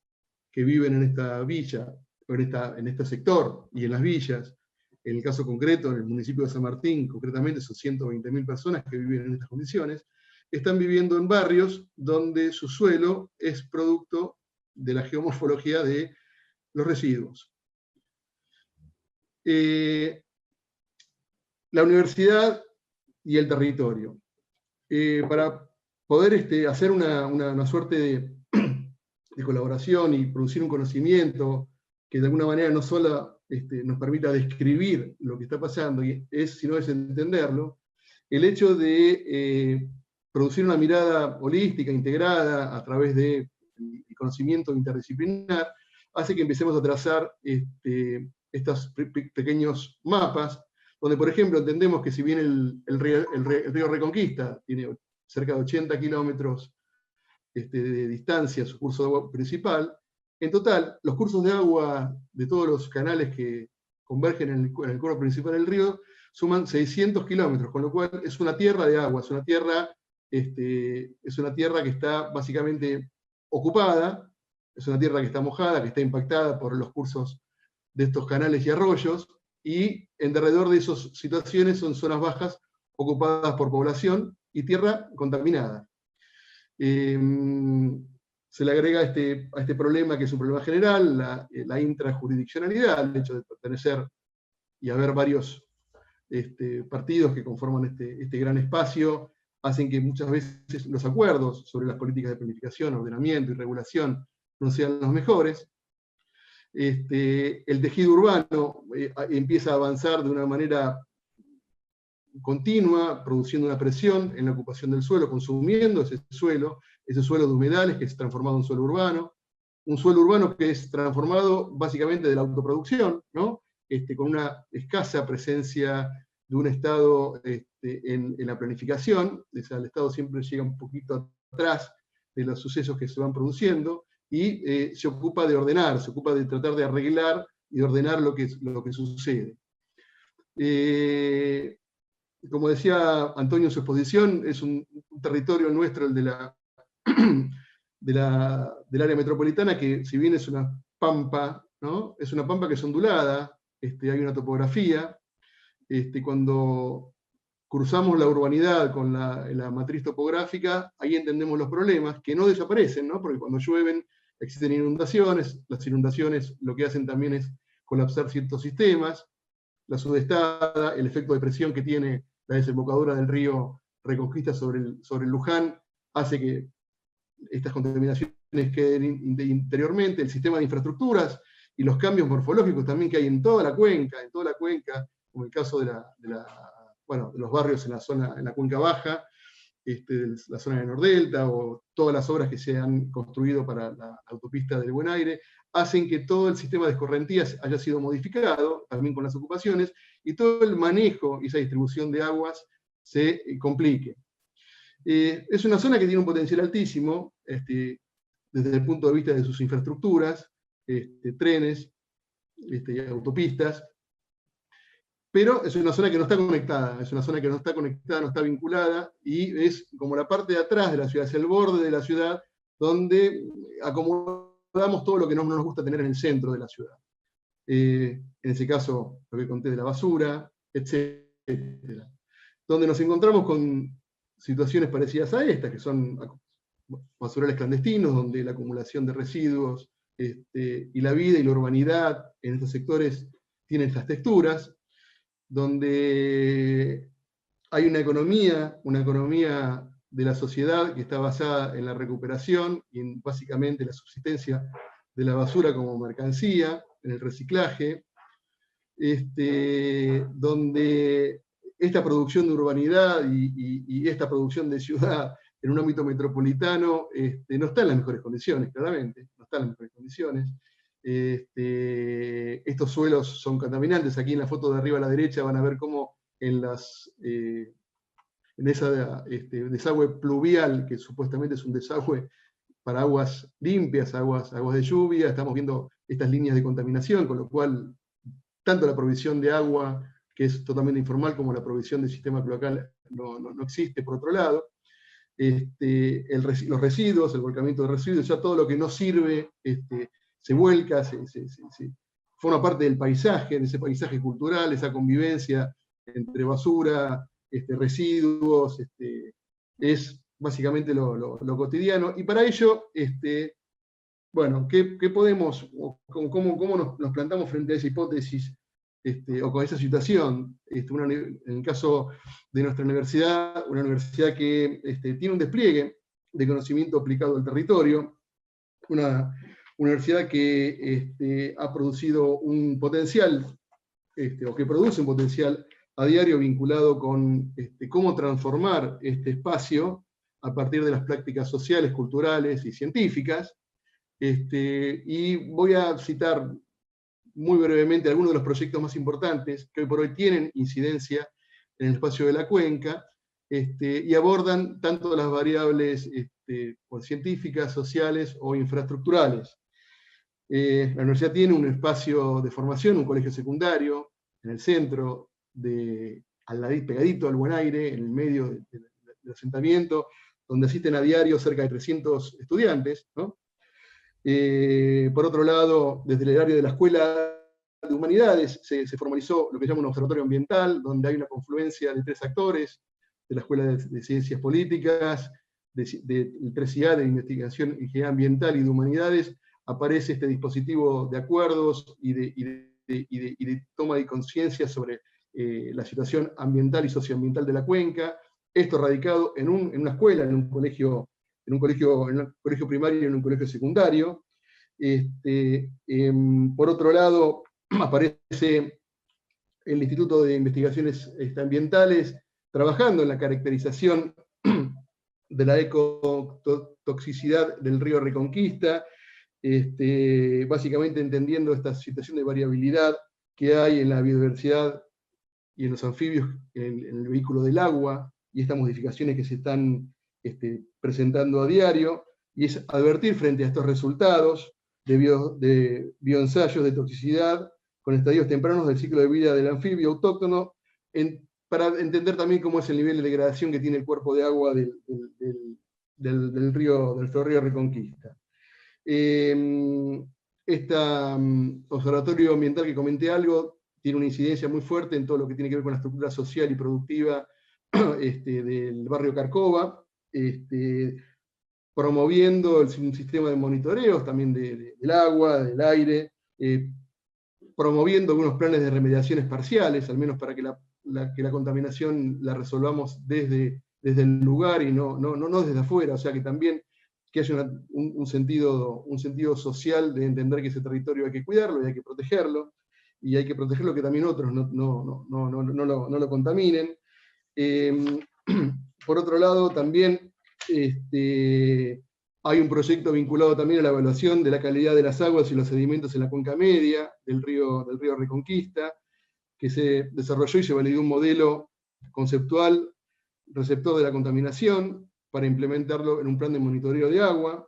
que viven en esta villa, en este sector y en las villas, en el caso concreto, en el municipio de San Martín, concretamente son 120.000 personas que viven en estas condiciones, están viviendo en barrios donde su suelo es producto de la geomorfología de los residuos. La universidad y el territorio. Para poder hacer una suerte de colaboración y producir un conocimiento que de alguna manera no solo nos permita describir lo que está pasando, sino es entenderlo, el hecho de producir una mirada holística, integrada, a través del conocimiento interdisciplinar, hace que empecemos a trazar estos pequeños mapas, donde, por ejemplo, entendemos que si bien el río Reconquista tiene cerca de 80 kilómetros de distancia su curso de agua principal, en total, los cursos de agua de todos los canales que convergen en el curso principal del río suman 600 kilómetros, con lo cual es una tierra de agua, es una tierra que está básicamente ocupada, es una tierra que está mojada, que está impactada por los cursos de estos canales y arroyos, y en derredor de esas situaciones son zonas bajas ocupadas por población y tierra contaminada. Se le agrega a este problema, que es un problema general, la intrajurisdiccionalidad, el hecho de pertenecer y haber varios partidos que conforman este gran espacio, hacen que muchas veces los acuerdos sobre las políticas de planificación, ordenamiento y regulación no sean los mejores. El tejido urbano empieza a avanzar de una manera continua, produciendo una presión en la ocupación del suelo, consumiendo ese suelo de humedales que es transformado en suelo urbano, un suelo urbano que es transformado básicamente de la autoproducción, ¿no? Con una escasa presencia de un Estado en la planificación. O sea, el Estado siempre llega un poquito atrás de los sucesos que se van produciendo, y se ocupa de ordenar, se ocupa de tratar de arreglar y de ordenar lo que sucede. Como decía Antonio en su exposición, es un territorio nuestro, el del área metropolitana, que si bien es una pampa, ¿no? Es una pampa que es ondulada, hay una topografía. Cuando cruzamos la urbanidad con la matriz topográfica, ahí entendemos los problemas, que no desaparecen, ¿no? Porque cuando llueven existen inundaciones, las inundaciones lo que hacen también es colapsar ciertos sistemas, la sudestada, el efecto de presión que tiene la desembocadura del río Reconquista sobre el Luján, hace que estas contaminaciones queden interiormente, el sistema de infraestructuras y los cambios morfológicos también que hay en toda la cuenca, como el caso de los barrios en la cuenca baja, la zona de Nordelta, o todas las obras que se han construido para la autopista del Buen Aire, hacen que todo el sistema de escorrentías haya sido modificado, también con las ocupaciones, y todo el manejo y esa distribución de aguas se complique. Es una zona que tiene un potencial altísimo, desde el punto de vista de sus infraestructuras, trenes, autopistas, pero es una zona que no está conectada, no está vinculada, y es como la parte de atrás de la ciudad, es el borde de la ciudad, donde acomodamos todo lo que no nos gusta tener en el centro de la ciudad. En ese caso, lo que conté de la basura, etc. etc. Donde nos encontramos con situaciones parecidas a estas, que son basurales clandestinos, donde la acumulación de residuos y la vida y la urbanidad en estos sectores tienen estas texturas, donde hay una economía de la sociedad que está basada en la recuperación y en básicamente la subsistencia de la basura como mercancía, en el reciclaje, donde esta producción de urbanidad y esta producción de ciudad en un ámbito metropolitano no está en las mejores condiciones, claramente, no está en las mejores condiciones. Estos suelos son contaminantes. Aquí en la foto de arriba a la derecha van a ver cómo en esa desagüe pluvial, que supuestamente es un desagüe para aguas limpias, aguas de lluvia, estamos viendo estas líneas de contaminación, con lo cual tanto la provisión de agua, que es totalmente informal, como la provisión del sistema cloacal no existe por otro lado. Los residuos, el volcamiento de residuos, ya todo lo que no sirve se vuelca, forma parte del paisaje, de ese paisaje cultural, esa convivencia entre basura, residuos, es básicamente lo cotidiano. Y para ello, bueno, ¿qué podemos, cómo nos plantamos frente a esa hipótesis o con esa situación? En el caso de nuestra universidad, una universidad que tiene un despliegue de conocimiento aplicado al territorio, una universidad que ha producido un potencial, o que produce un potencial a diario vinculado con cómo transformar este espacio a partir de las prácticas sociales, culturales y científicas. Y voy a citar muy brevemente algunos de los proyectos más importantes que hoy por hoy tienen incidencia en el espacio de la cuenca, y abordan tanto las variables científicas, sociales o infraestructurales. La universidad tiene un espacio de formación, un colegio secundario, en el centro, pegadito al Buen Aire, en el medio del asentamiento, donde asisten a diario cerca de 300 estudiantes, ¿no? Por otro lado, desde el área de la Escuela de Humanidades se formalizó lo que se llama un observatorio ambiental, donde hay una confluencia de 3 actores, de la Escuela de Ciencias Políticas, del 3IA de Investigación Ingeniería Ambiental y de Humanidades. Aparece este dispositivo de acuerdos y de toma de conciencia sobre la situación ambiental y socioambiental de la cuenca. Esto radicado en una escuela, en un colegio primario y en un colegio secundario. Por otro lado, aparece el Instituto de Investigaciones Ambientales trabajando en la caracterización de la ecotoxicidad del río Reconquista, básicamente entendiendo esta situación de variabilidad que hay en la biodiversidad y en los anfibios, en el vehículo del agua, y estas modificaciones que se están presentando a diario, y es advertir frente a estos resultados de bioensayos de toxicidad con estadios tempranos del ciclo de vida del anfibio autóctono, para entender también cómo es el nivel de degradación que tiene el cuerpo de agua del río Reconquista. Este observatorio ambiental que comenté algo tiene una incidencia muy fuerte en todo lo que tiene que ver con la estructura social y productiva del barrio Carcova, promoviendo un sistema de monitoreos también del agua, del aire, promoviendo algunos planes de remediaciones parciales, al menos para que la contaminación la resolvamos desde el lugar y no desde afuera, o sea que también que haya un sentido social de entender que ese territorio hay que cuidarlo y hay que protegerlo que también otros no lo contaminen. Por otro lado, también hay un proyecto vinculado también a la evaluación de la calidad de las aguas y los sedimentos en la cuenca media del río Reconquista, que se desarrolló y se validó un modelo conceptual receptor de la contaminación para implementarlo en un plan de monitoreo de agua.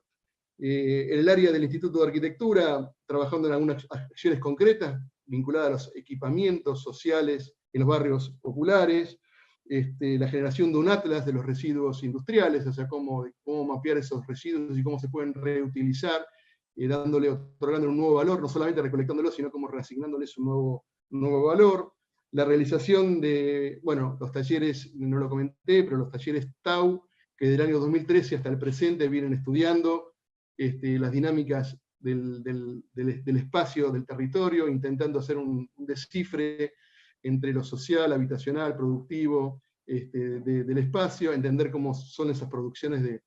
En el área del Instituto de Arquitectura, trabajando en algunas acciones concretas vinculadas a los equipamientos sociales en los barrios populares, la generación de un atlas de los residuos industriales, o sea, cómo mapear esos residuos y cómo se pueden reutilizar, otorgándole un nuevo valor, no solamente recolectándolos, sino como reasignándoles un nuevo valor. la realización de, bueno, los talleres, no lo comenté, pero los talleres TAU, que del año 2013 hasta el presente vienen estudiando las dinámicas del espacio, del territorio, intentando hacer un descifre entre lo social, habitacional, productivo, del espacio, entender cómo son esas producciones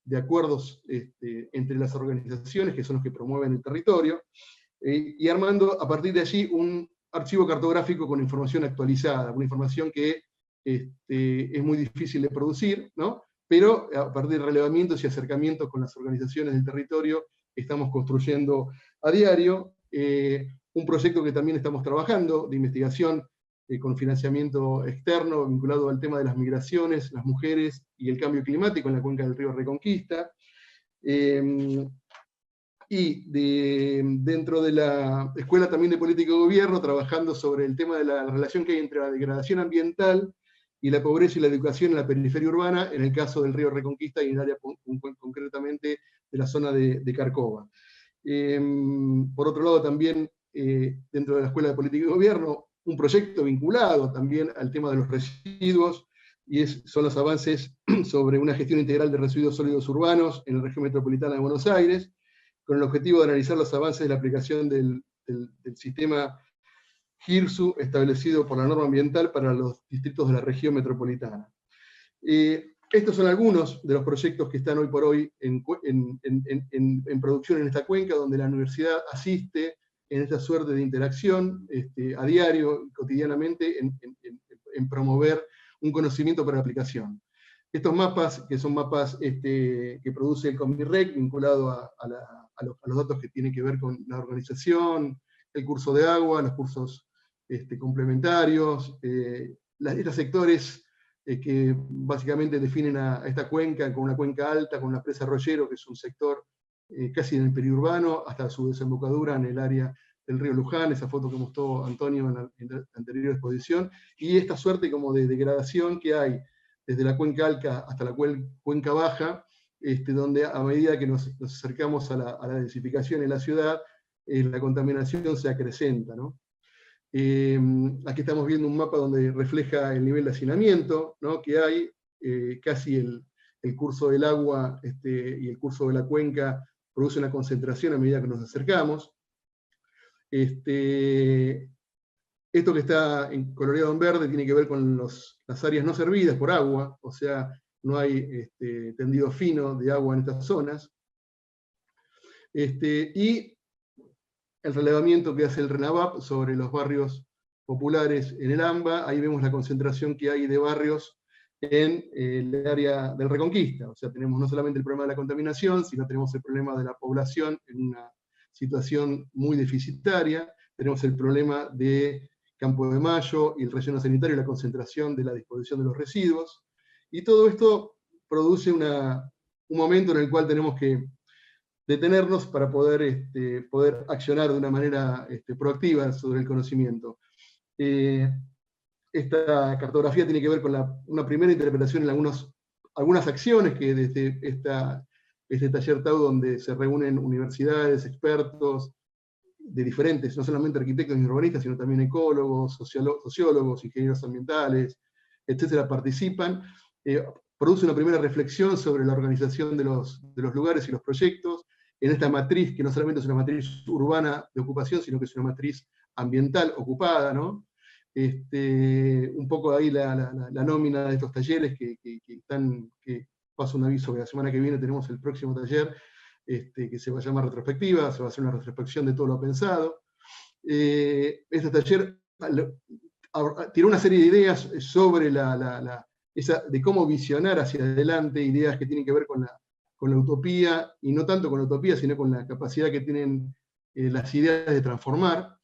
de acuerdos entre las organizaciones, que son los que promueven el territorio, y armando a partir de allí un archivo cartográfico con información actualizada, una información que es muy difícil de producir, ¿no? Pero a partir de relevamientos y acercamientos con las organizaciones del territorio, estamos construyendo a diario un proyecto que también estamos trabajando, de investigación con financiamiento externo, vinculado al tema de las migraciones, las mujeres y el cambio climático en la cuenca del río Reconquista. Y dentro de la Escuela también de Política y Gobierno, trabajando sobre el tema de la relación que hay entre la degradación ambiental y la pobreza y la educación en la periferia urbana, en el caso del río Reconquista y en el área concretamente de la zona de Carcova. Por otro lado, también dentro de la Escuela de Política y Gobierno, un proyecto vinculado también al tema de los residuos, y son los avances sobre una gestión integral de residuos sólidos urbanos en la región metropolitana de Buenos Aires, con el objetivo de analizar los avances de la aplicación del sistema GIRSU establecido por la norma ambiental para los distritos de la región metropolitana. Estos son algunos de los proyectos que están hoy por hoy en producción en esta cuenca, donde la universidad asiste en esta suerte de interacción a diario, cotidianamente, en promover un conocimiento para aplicación. Estos mapas, que son mapas que produce el Comirrec, vinculado a los datos que tienen que ver con la organización, el curso de agua, los cursos complementarios, estos sectores que básicamente definen a esta cuenca con una cuenca alta, con una presa Rollero, que es un sector casi en el periurbano, hasta su desembocadura en el área del río Luján, esa foto que mostró Antonio en la anterior exposición, y esta suerte como de degradación que hay desde la cuenca alta hasta la cuenca baja, donde a medida que nos acercamos a la densificación en la ciudad, la contaminación se acrecenta, ¿no? Aquí estamos viendo un mapa donde refleja el nivel de hacinamiento, ¿no?, que hay, casi el curso del agua y el curso de la cuenca produce una concentración a medida que nos acercamos. Esto que está coloreado en verde tiene que ver con las áreas no servidas por agua, o sea, no hay tendido fino de agua en estas zonas. Y el relevamiento que hace el RENAVAP sobre los barrios populares en el AMBA, ahí vemos la concentración que hay de barrios en el área del Reconquista. O sea, tenemos no solamente el problema de la contaminación, sino tenemos el problema de la población en una situación muy deficitaria, tenemos el problema de Campo de Mayo y el relleno sanitario y la concentración de la disposición de los residuos, y todo esto produce un momento en el cual tenemos que detenernos para poder accionar de una manera proactiva sobre el conocimiento. Esta cartografía tiene que ver con una primera interpretación en algunas acciones que desde este taller TAU, donde se reúnen universidades, expertos, de diferentes, no solamente arquitectos y urbanistas, sino también ecólogos, sociólogos, ingenieros ambientales, etcétera, participan, produce una primera reflexión sobre la organización de los lugares y los proyectos, en esta matriz, que no solamente es una matriz urbana de ocupación, sino que es una matriz ambiental ocupada, ¿no? Un poco ahí la nómina de estos talleres que paso un aviso que la semana que viene tenemos el próximo taller, que se va a llamar retrospectiva, se va a hacer una retrospección de todo lo pensado. Este taller tiene una serie de ideas sobre de cómo visionar hacia adelante, ideas que tienen que ver con la utopía, y no tanto con la utopía, sino con la capacidad que tienen las ideas de transformar,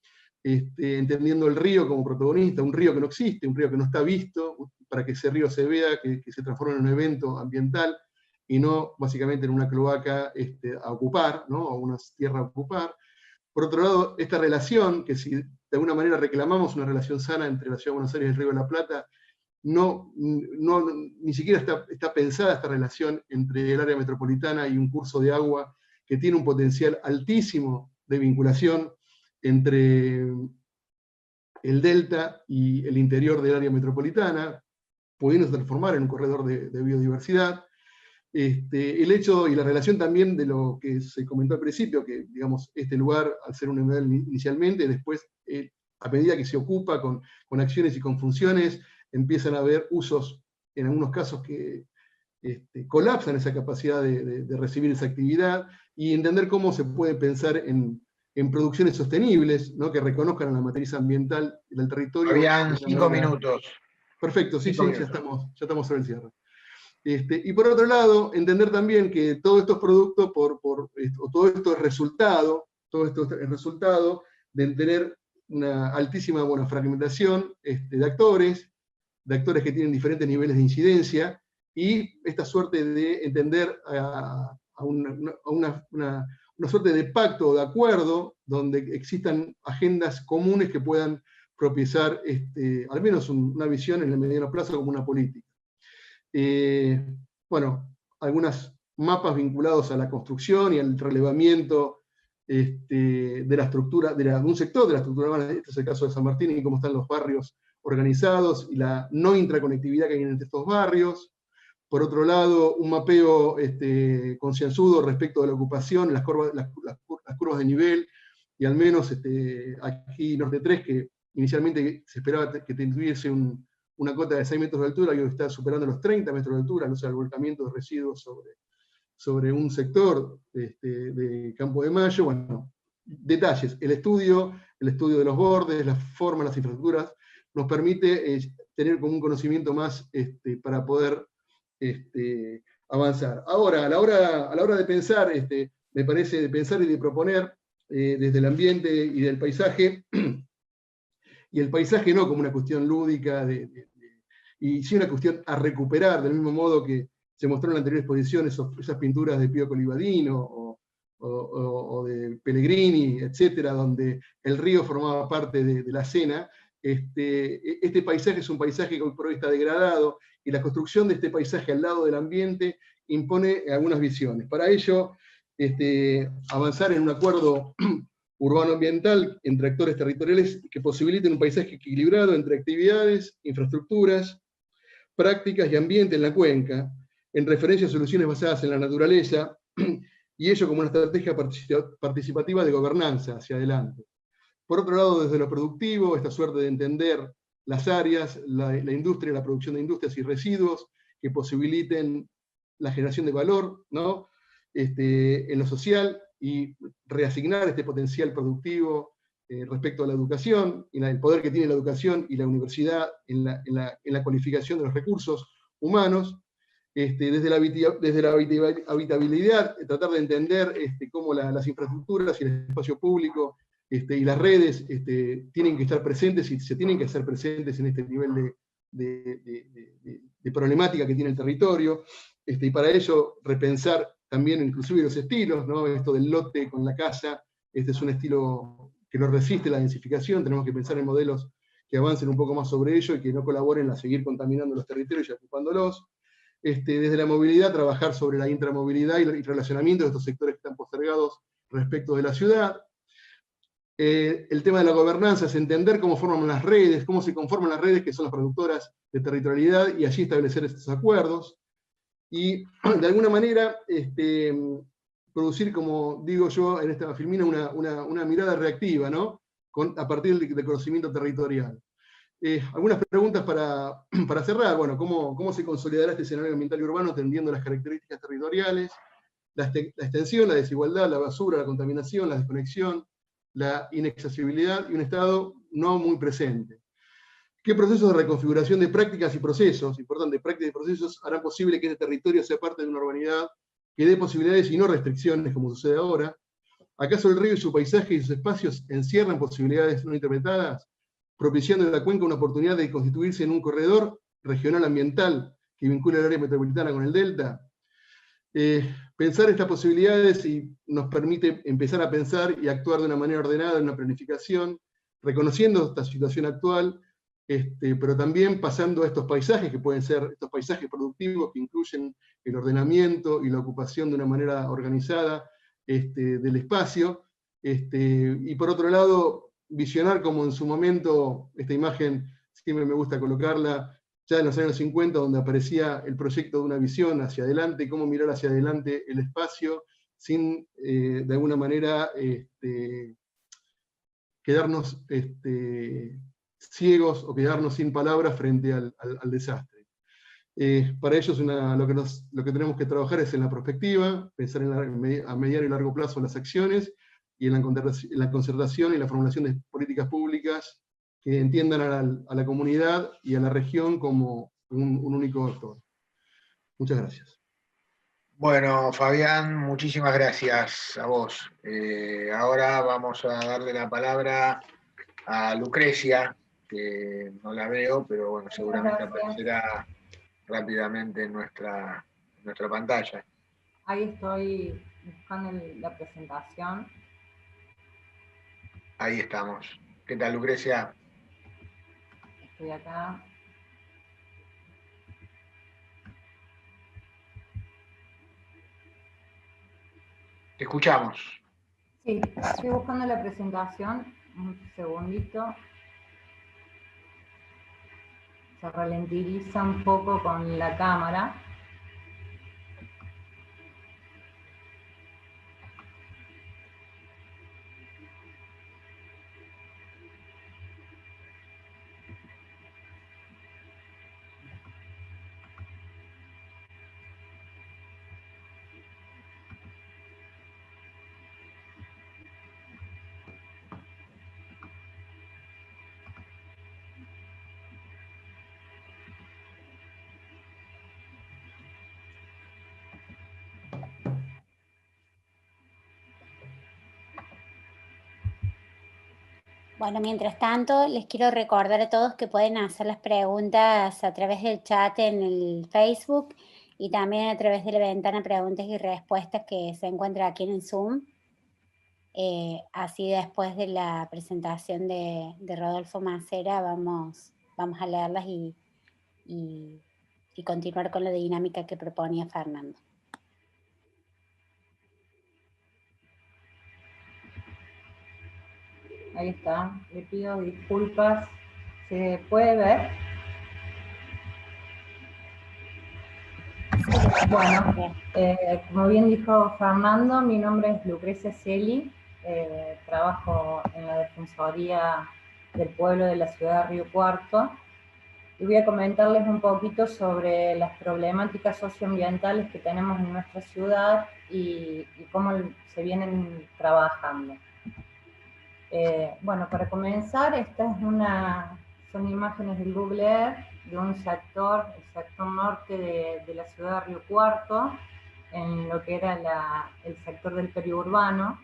entendiendo el río como protagonista, un río que no existe, un río que no está visto, para que ese río se vea, que se transforme en un evento ambiental, y no básicamente en una cloaca a ocupar, ¿no?, o una tierra a ocupar. Por otro lado, esta relación, que si de alguna manera reclamamos una relación sana entre la Ciudad de Buenos Aires y el Río de la Plata, ni siquiera está pensada esta relación entre el área metropolitana y un curso de agua que tiene un potencial altísimo de vinculación entre el delta y el interior del área metropolitana, pudiendo transformar en un corredor de biodiversidad. El hecho y la relación también de lo que se comentó al principio, que digamos, este lugar, al ser un humedal inicialmente, después, a medida que se ocupa con acciones y con funciones, empiezan a haber usos, en algunos casos, que colapsan esa capacidad de recibir esa actividad, y entender cómo se puede pensar en producciones sostenibles, ¿no? Que reconozcan la matriz ambiental del territorio. Habían 5 minutos. Perfecto, sí, 5 sí, minutos. ya estamos sobre el cierre. Y por otro lado, entender también que todos estos productos, todo esto es resultado de tener una altísima fragmentación de actores que tienen diferentes niveles de incidencia, y esta suerte de entender a una suerte de pacto o de acuerdo donde existan agendas comunes que puedan propiciar al menos una visión en el mediano plazo como una política. Algunos mapas vinculados a la construcción y al relevamiento de la estructura, de un sector de la estructura urbana. Este es el caso de San Martín y cómo están los barrios organizados y la no intraconectividad que hay entre estos barrios. Por otro lado, un mapeo concienzudo respecto de la ocupación, las curvas de nivel, y al menos aquí Norte 3, que inicialmente se esperaba que tuviese una cota de 6 metros de altura, y hoy está superando los 30 metros de altura, no sé, el volcamiento de residuos sobre un sector de Campo de Mayo. Bueno, detalles. El estudio de los bordes, las formas, las infraestructuras, nos permite tener como un conocimiento más para poder avanzar. Ahora, a la hora de pensar, me parece, de pensar y de proponer desde el ambiente y del paisaje, y el paisaje no como una cuestión lúdica, y sí una cuestión a recuperar, del mismo modo que se mostró en la anterior exposición esas pinturas de Pío Colibadino o de Pellegrini, etcétera, donde el río formaba parte de la escena. Este paisaje es un paisaje que hoy por hoy está degradado, y la construcción de este paisaje al lado del ambiente impone algunas visiones. Para ello, avanzar en un acuerdo urbano-ambiental entre actores territoriales que posibiliten un paisaje equilibrado entre actividades, infraestructuras, prácticas y ambiente en la cuenca, en referencia a soluciones basadas en la naturaleza, y ello como una estrategia participativa de gobernanza hacia adelante. Por otro lado, desde lo productivo, esta suerte de entender las áreas, la industria, la producción de industrias y residuos que posibiliten la generación de valor, ¿no? En lo social, y reasignar este potencial productivo respecto a la educación, y el poder que tiene la educación y la universidad en la cualificación de los recursos humanos. Desde la habitabilidad, tratar de entender cómo las infraestructuras y el espacio público y las redes tienen que estar presentes, y se tienen que hacer presentes en este nivel de problemática que tiene el territorio, y para ello repensar también inclusive los estilos, ¿no? Esto del lote con la casa, es un estilo que no resiste la densificación. Tenemos que pensar en modelos que avancen un poco más sobre ello y que no colaboren a seguir contaminando los territorios y ocupándolos. Desde la movilidad, trabajar sobre la intramovilidad y el relacionamiento de estos sectores que están postergados respecto de la ciudad. El tema de la gobernanza es entender cómo forman las redes, cómo se conforman las redes que son las productoras de territorialidad, y allí establecer estos acuerdos. Y de alguna manera producir, como digo yo en esta filmina, una mirada reactiva, ¿no? A partir del conocimiento territorial. Algunas preguntas para cerrar. Bueno, ¿cómo se consolidará este escenario ambiental y urbano atendiendo las características territoriales, la extensión, la desigualdad, la basura, la contaminación, la desconexión, la inaccesibilidad y un Estado no muy presente? ¿Qué procesos de reconfiguración de prácticas y procesos, importante, prácticas y procesos, harán posible que este territorio sea parte de una urbanidad que dé posibilidades y no restricciones, como sucede ahora? ¿Acaso el río y su paisaje y sus espacios encierran posibilidades no interpretadas, propiciando en la cuenca una oportunidad de constituirse en un corredor regional ambiental que vincule el área metropolitana con el delta? Pensar estas posibilidades nos permite empezar a pensar y actuar de una manera ordenada en una planificación, reconociendo esta situación actual, pero también pasando a estos paisajes, que pueden ser estos paisajes productivos que incluyen el ordenamiento y la ocupación de una manera organizada del espacio, y por otro lado, visionar como en su momento, esta imagen siempre me gusta colocarla, ya en los años 50, donde aparecía el proyecto de una visión hacia adelante, cómo mirar hacia adelante el espacio, sin de alguna manera quedarnos ciegos o quedarnos sin palabras frente al desastre. Para ellos lo que tenemos que trabajar es en la perspectiva, pensar a mediano y largo plazo las acciones, y en la concertación y la formulación de políticas públicas que entiendan a la comunidad y a la región como un único actor. Muchas gracias. Bueno, Fabián, muchísimas gracias a vos. Ahora vamos a darle la palabra a Lucrecia, que no la veo, pero bueno, seguramente aparecerá rápidamente en nuestra pantalla. Ahí estoy buscando la presentación. Ahí estamos. ¿Qué tal, Lucrecia? Estoy acá. Te escuchamos. Sí, estoy buscando la presentación. Un segundito. Se ralentiza un poco con la cámara. Bueno, mientras tanto, les quiero recordar a todos que pueden hacer las preguntas a través del chat en el Facebook y también a través de la ventana preguntas y respuestas que se encuentra aquí en el Zoom. Así después de la presentación de Rodolfo Macera vamos a leerlas y continuar con la dinámica que proponía Fernando. Ahí está. Le pido disculpas. ¿Se puede ver? Bueno, como bien dijo Fernando, mi nombre es Lucrecia Celi, trabajo en la Defensoría del Pueblo de la ciudad de Río Cuarto, y voy a comentarles un poquito sobre las problemáticas socioambientales que tenemos en nuestra ciudad y cómo se vienen trabajando. Bueno, para comenzar, son imágenes del Google Earth de un sector, el sector norte de la ciudad de Río Cuarto, en lo que era el sector del periurbano.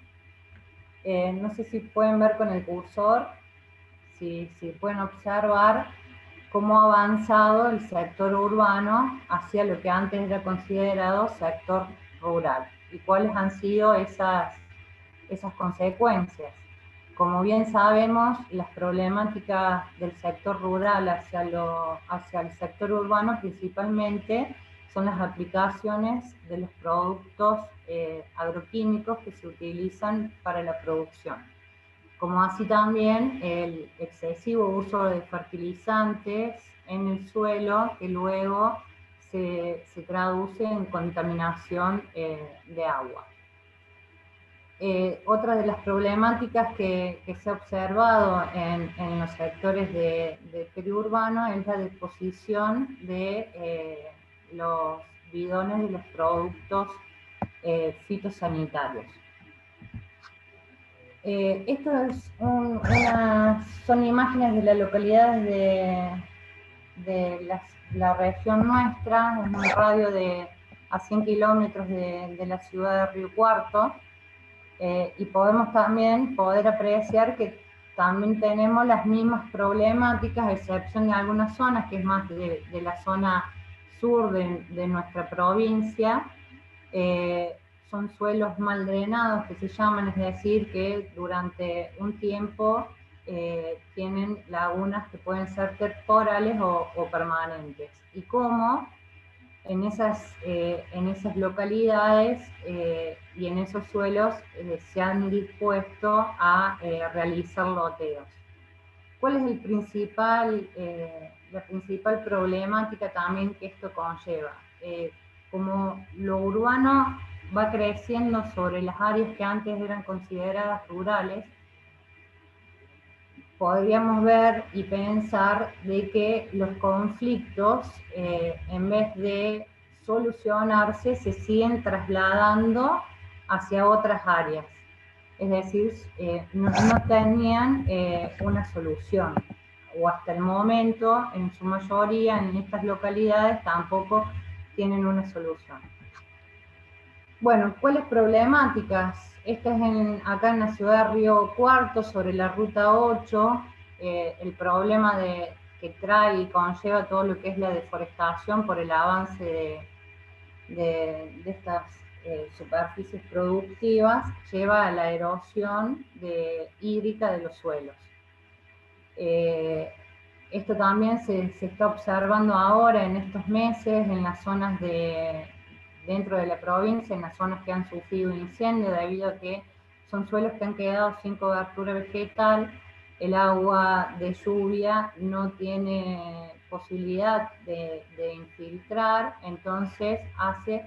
No sé si pueden ver con el cursor, si pueden observar cómo ha avanzado el sector urbano hacia lo que antes era considerado sector rural, y cuáles han sido esas consecuencias. Como bien sabemos, las problemáticas del sector rural hacia el sector urbano principalmente son las aplicaciones de los productos agroquímicos que se utilizan para la producción, como así también el excesivo uso de fertilizantes en el suelo, que luego se traduce en contaminación de agua. Otra de las problemáticas que se ha observado en los sectores de periurbano es la disposición de los bidones de los productos fitosanitarios. Estas son imágenes de la localidad de la región nuestra, en un radio a 100 kilómetros de la ciudad de Río Cuarto. Y podemos también apreciar que también tenemos las mismas problemáticas, a excepción de algunas zonas, que es más de la zona sur de nuestra provincia. Son suelos mal drenados, que se llaman, es decir, que durante un tiempo tienen lagunas que pueden ser temporales o permanentes. Y cómo en esas localidades y en esos suelos se han dispuesto a realizar loteos. ¿Cuál es la principal problemática también que esto conlleva? Como lo urbano va creciendo sobre las áreas que antes eran consideradas rurales, podríamos ver y pensar de que los conflictos, en vez de solucionarse, se siguen trasladando hacia otras áreas. Es decir, no tenían una solución, o hasta el momento, en su mayoría, en estas localidades, tampoco tienen una solución. Bueno, ¿cuáles problemáticas? Esta es acá en la ciudad de Río Cuarto, sobre la ruta 8, el problema que trae y conlleva todo lo que es la deforestación por el avance de estas superficies productivas, lleva a la erosión hídrica de los suelos. Esto también se está observando ahora en estos meses en las zonas dentro de la provincia, en las zonas que han sufrido incendio, debido a que son suelos que han quedado sin cobertura vegetal, el agua de lluvia no tiene posibilidad de infiltrar, entonces hace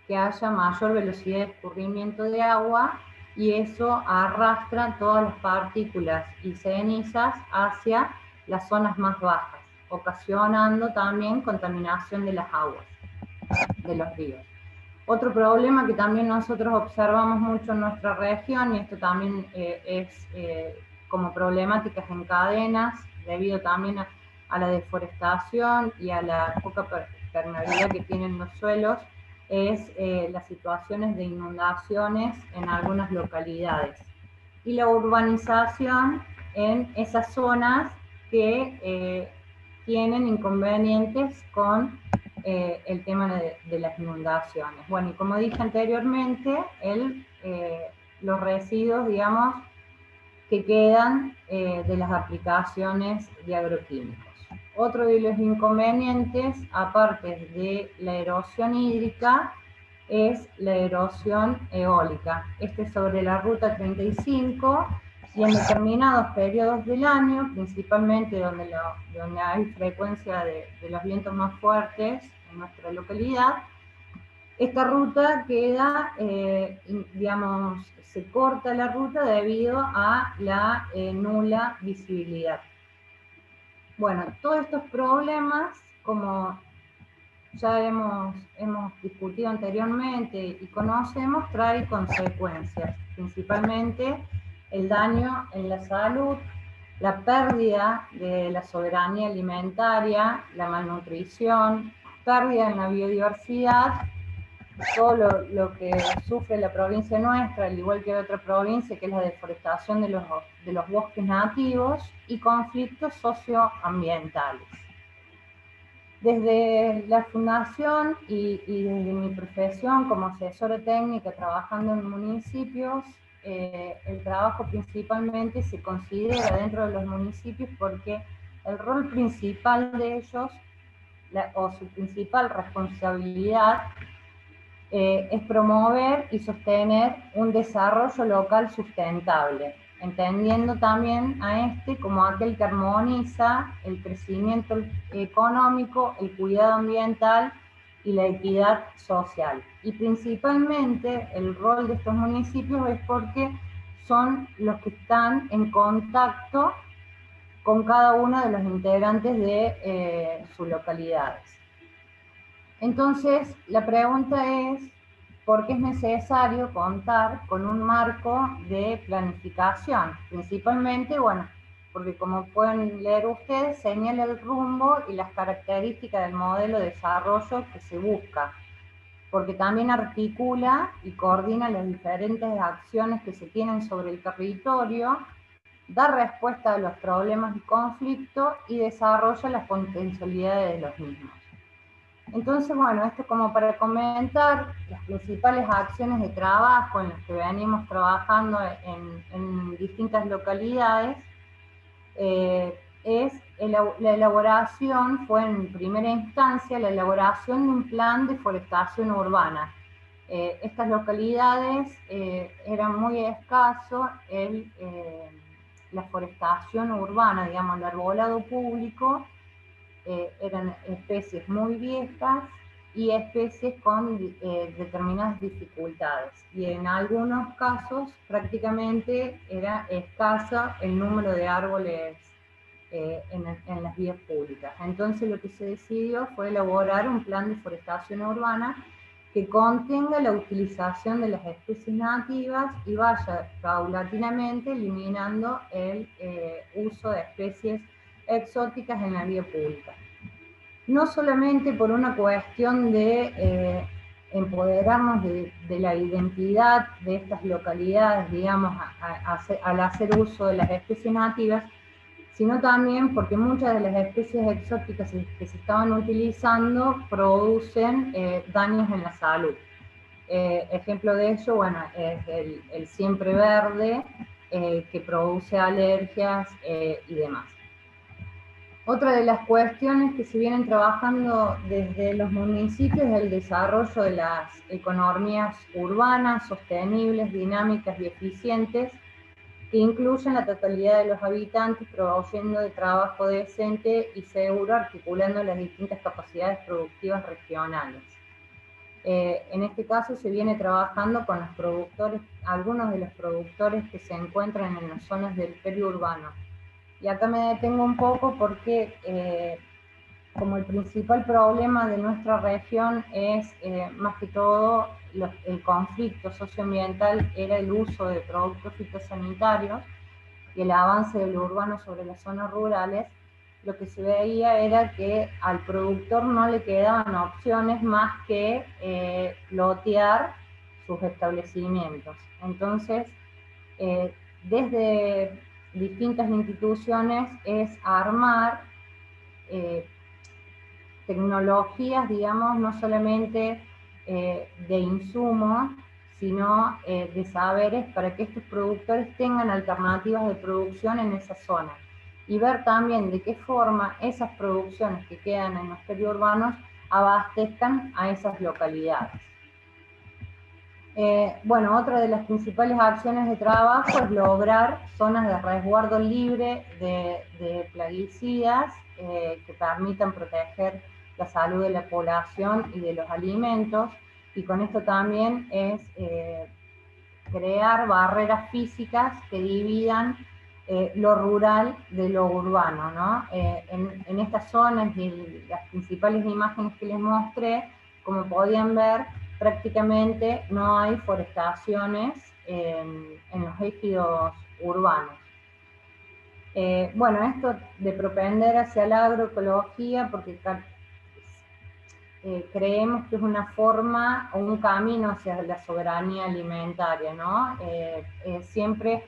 que haya mayor velocidad de escurrimiento de agua y eso arrastra todas las partículas y cenizas hacia las zonas más bajas, ocasionando también contaminación de las aguas de los ríos. Otro problema que también nosotros observamos mucho en nuestra región, y esto también es como problemáticas en cadenas, debido también a la deforestación y a la poca permeabilidad que tienen los suelos, es las situaciones de inundaciones en algunas localidades. Y la urbanización en esas zonas que tienen inconvenientes con el tema de las inundaciones. Bueno, y como dije anteriormente, los residuos, digamos, que quedan de las aplicaciones de agroquímicos. Otro de los inconvenientes, aparte de la erosión hídrica, es la erosión eólica. Este es sobre la ruta 35, y en determinados periodos del año, principalmente donde hay frecuencia de los vientos más fuertes en nuestra localidad, esta ruta queda, digamos, se corta la ruta debido a la nula visibilidad. Bueno, todos estos problemas, como ya hemos discutido anteriormente y conocemos, trae consecuencias, principalmente el daño en la salud, la pérdida de la soberanía alimentaria, la malnutrición, pérdida en la biodiversidad, todo lo que sufre la provincia nuestra, al igual que otra provincia, que es la deforestación de los bosques nativos y conflictos socioambientales. Desde la fundación y desde mi profesión como asesora técnica trabajando en municipios, el trabajo principalmente se considera dentro de los municipios porque el rol principal de ellos, o su principal responsabilidad, es promover y sostener un desarrollo local sustentable, entendiendo también a este como aquel que armoniza el crecimiento económico, el cuidado ambiental y la equidad social. Y principalmente el rol de estos municipios es porque son los que están en contacto con cada uno de los integrantes de sus localidades. Entonces, la pregunta es, ¿por qué es necesario contar con un marco de planificación? Principalmente, bueno, porque como pueden leer ustedes, señala el rumbo y las características del modelo de desarrollo que se busca, porque también articula y coordina las diferentes acciones que se tienen sobre el territorio, da respuesta a los problemas y conflictos y desarrolla las potencialidades de los mismos. Entonces, bueno, esto como para comentar las principales acciones de trabajo en las que venimos trabajando en distintas localidades, es la elaboración fue en primera instancia la elaboración de un plan de forestación urbana. Estas localidades eran muy escasos la forestación urbana, digamos, el arbolado público, eran especies muy viejas y especies con determinadas dificultades. Y en algunos casos prácticamente era escasa el número de árboles en las vías públicas. Entonces lo que se decidió fue elaborar un plan de forestación urbana que contenga la utilización de las especies nativas y vaya paulatinamente eliminando el uso de especies exóticas en la vía pública. No solamente por una cuestión de empoderarnos de la identidad de estas localidades, digamos, al hacer uso de las especies nativas, sino también porque muchas de las especies exóticas que se estaban utilizando producen daños en la salud. Ejemplo de ello, bueno, es el siempre verde, que produce alergias y demás. Otra de las cuestiones que se vienen trabajando desde los municipios es el desarrollo de las economías urbanas, sostenibles, dinámicas y eficientes, que incluyen la totalidad de los habitantes, proveyendo de trabajo decente y seguro, articulando las distintas capacidades productivas regionales. En este caso se viene trabajando con los productores, algunos de los productores que se encuentran en las zonas del periurbano. Y acá me detengo un poco porque como el principal problema de nuestra región es más que todo el conflicto socioambiental, era el uso de productos fitosanitarios y el avance de lo urbano sobre las zonas rurales, lo que se veía era que al productor no le quedaban opciones más que lotear sus establecimientos. Entonces, desde distintas instituciones es armar tecnologías, digamos, no solamente de insumos, sino de saberes para que estos productores tengan alternativas de producción en esa zona. Y ver también de qué forma esas producciones que quedan en los periurbanos abastezcan a esas localidades. Bueno, otra de las principales acciones de trabajo es lograr zonas de resguardo libre de plaguicidas que permitan proteger la salud de la población y de los alimentos, y con esto también es crear barreras físicas que dividan lo rural de lo urbano, ¿no? En estas zonas y las principales imágenes que les mostré, como podían ver, prácticamente no hay forestaciones en los ejidos urbanos. Bueno, esto de propender hacia la agroecología, porque creemos que es una forma o un camino hacia la soberanía alimentaria, ¿no? Siempre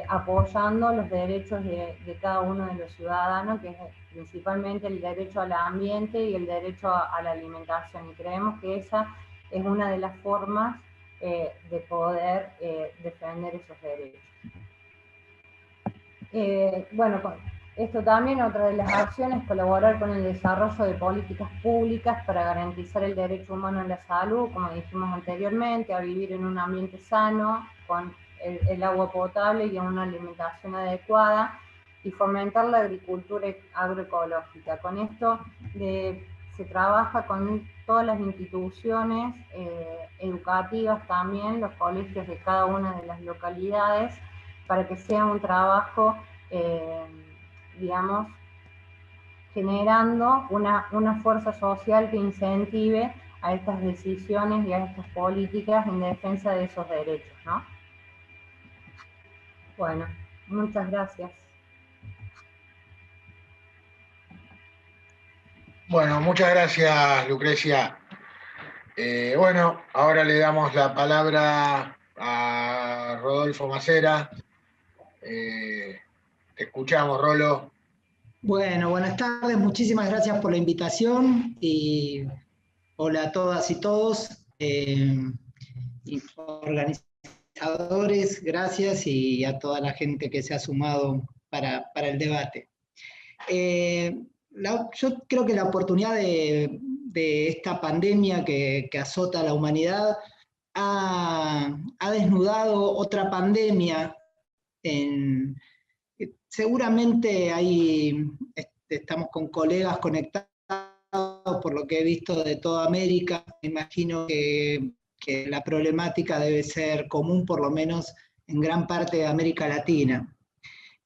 apoyando los derechos de cada uno de los ciudadanos, que es principalmente el derecho al ambiente y el derecho a la alimentación, y creemos que esa es una de las formas de poder defender esos derechos. Bueno, esto también, otra de las acciones, colaborar con el desarrollo de políticas públicas para garantizar el derecho humano a la salud, como dijimos anteriormente, a vivir en un ambiente sano, con el agua potable y una alimentación adecuada, y fomentar la agricultura agroecológica. Con esto se trabaja con todas las instituciones educativas también, los colegios de cada una de las localidades, para que sea un trabajo, digamos, generando una fuerza social que incentive a estas decisiones y a estas políticas en defensa de esos derechos, ¿no? Bueno, muchas gracias. Bueno, muchas gracias, Lucrecia. Bueno, ahora le damos la palabra a Rodolfo Macera. Te escuchamos, Rolo. Bueno, buenas tardes, muchísimas gracias por la invitación y hola a todas y todos, y organizadores, gracias, y a toda la gente que se ha sumado para el debate. Yo creo que la oportunidad de esta pandemia que azota a la humanidad ha desnudado otra pandemia. Seguramente estamos con colegas conectados, por lo que he visto de toda América. Me imagino que la problemática debe ser común, por lo menos en gran parte de América Latina.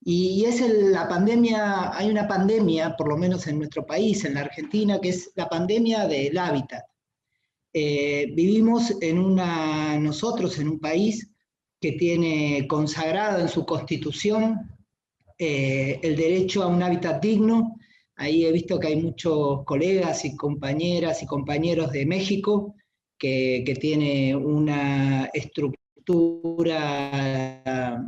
Y es la pandemia, hay una pandemia, por lo menos en nuestro país, en la Argentina, que es la pandemia del hábitat. Vivimos nosotros en un país que tiene consagrado en su constitución el derecho a un hábitat digno. Ahí he visto que hay muchos colegas y compañeras y compañeros de México que tiene una estructura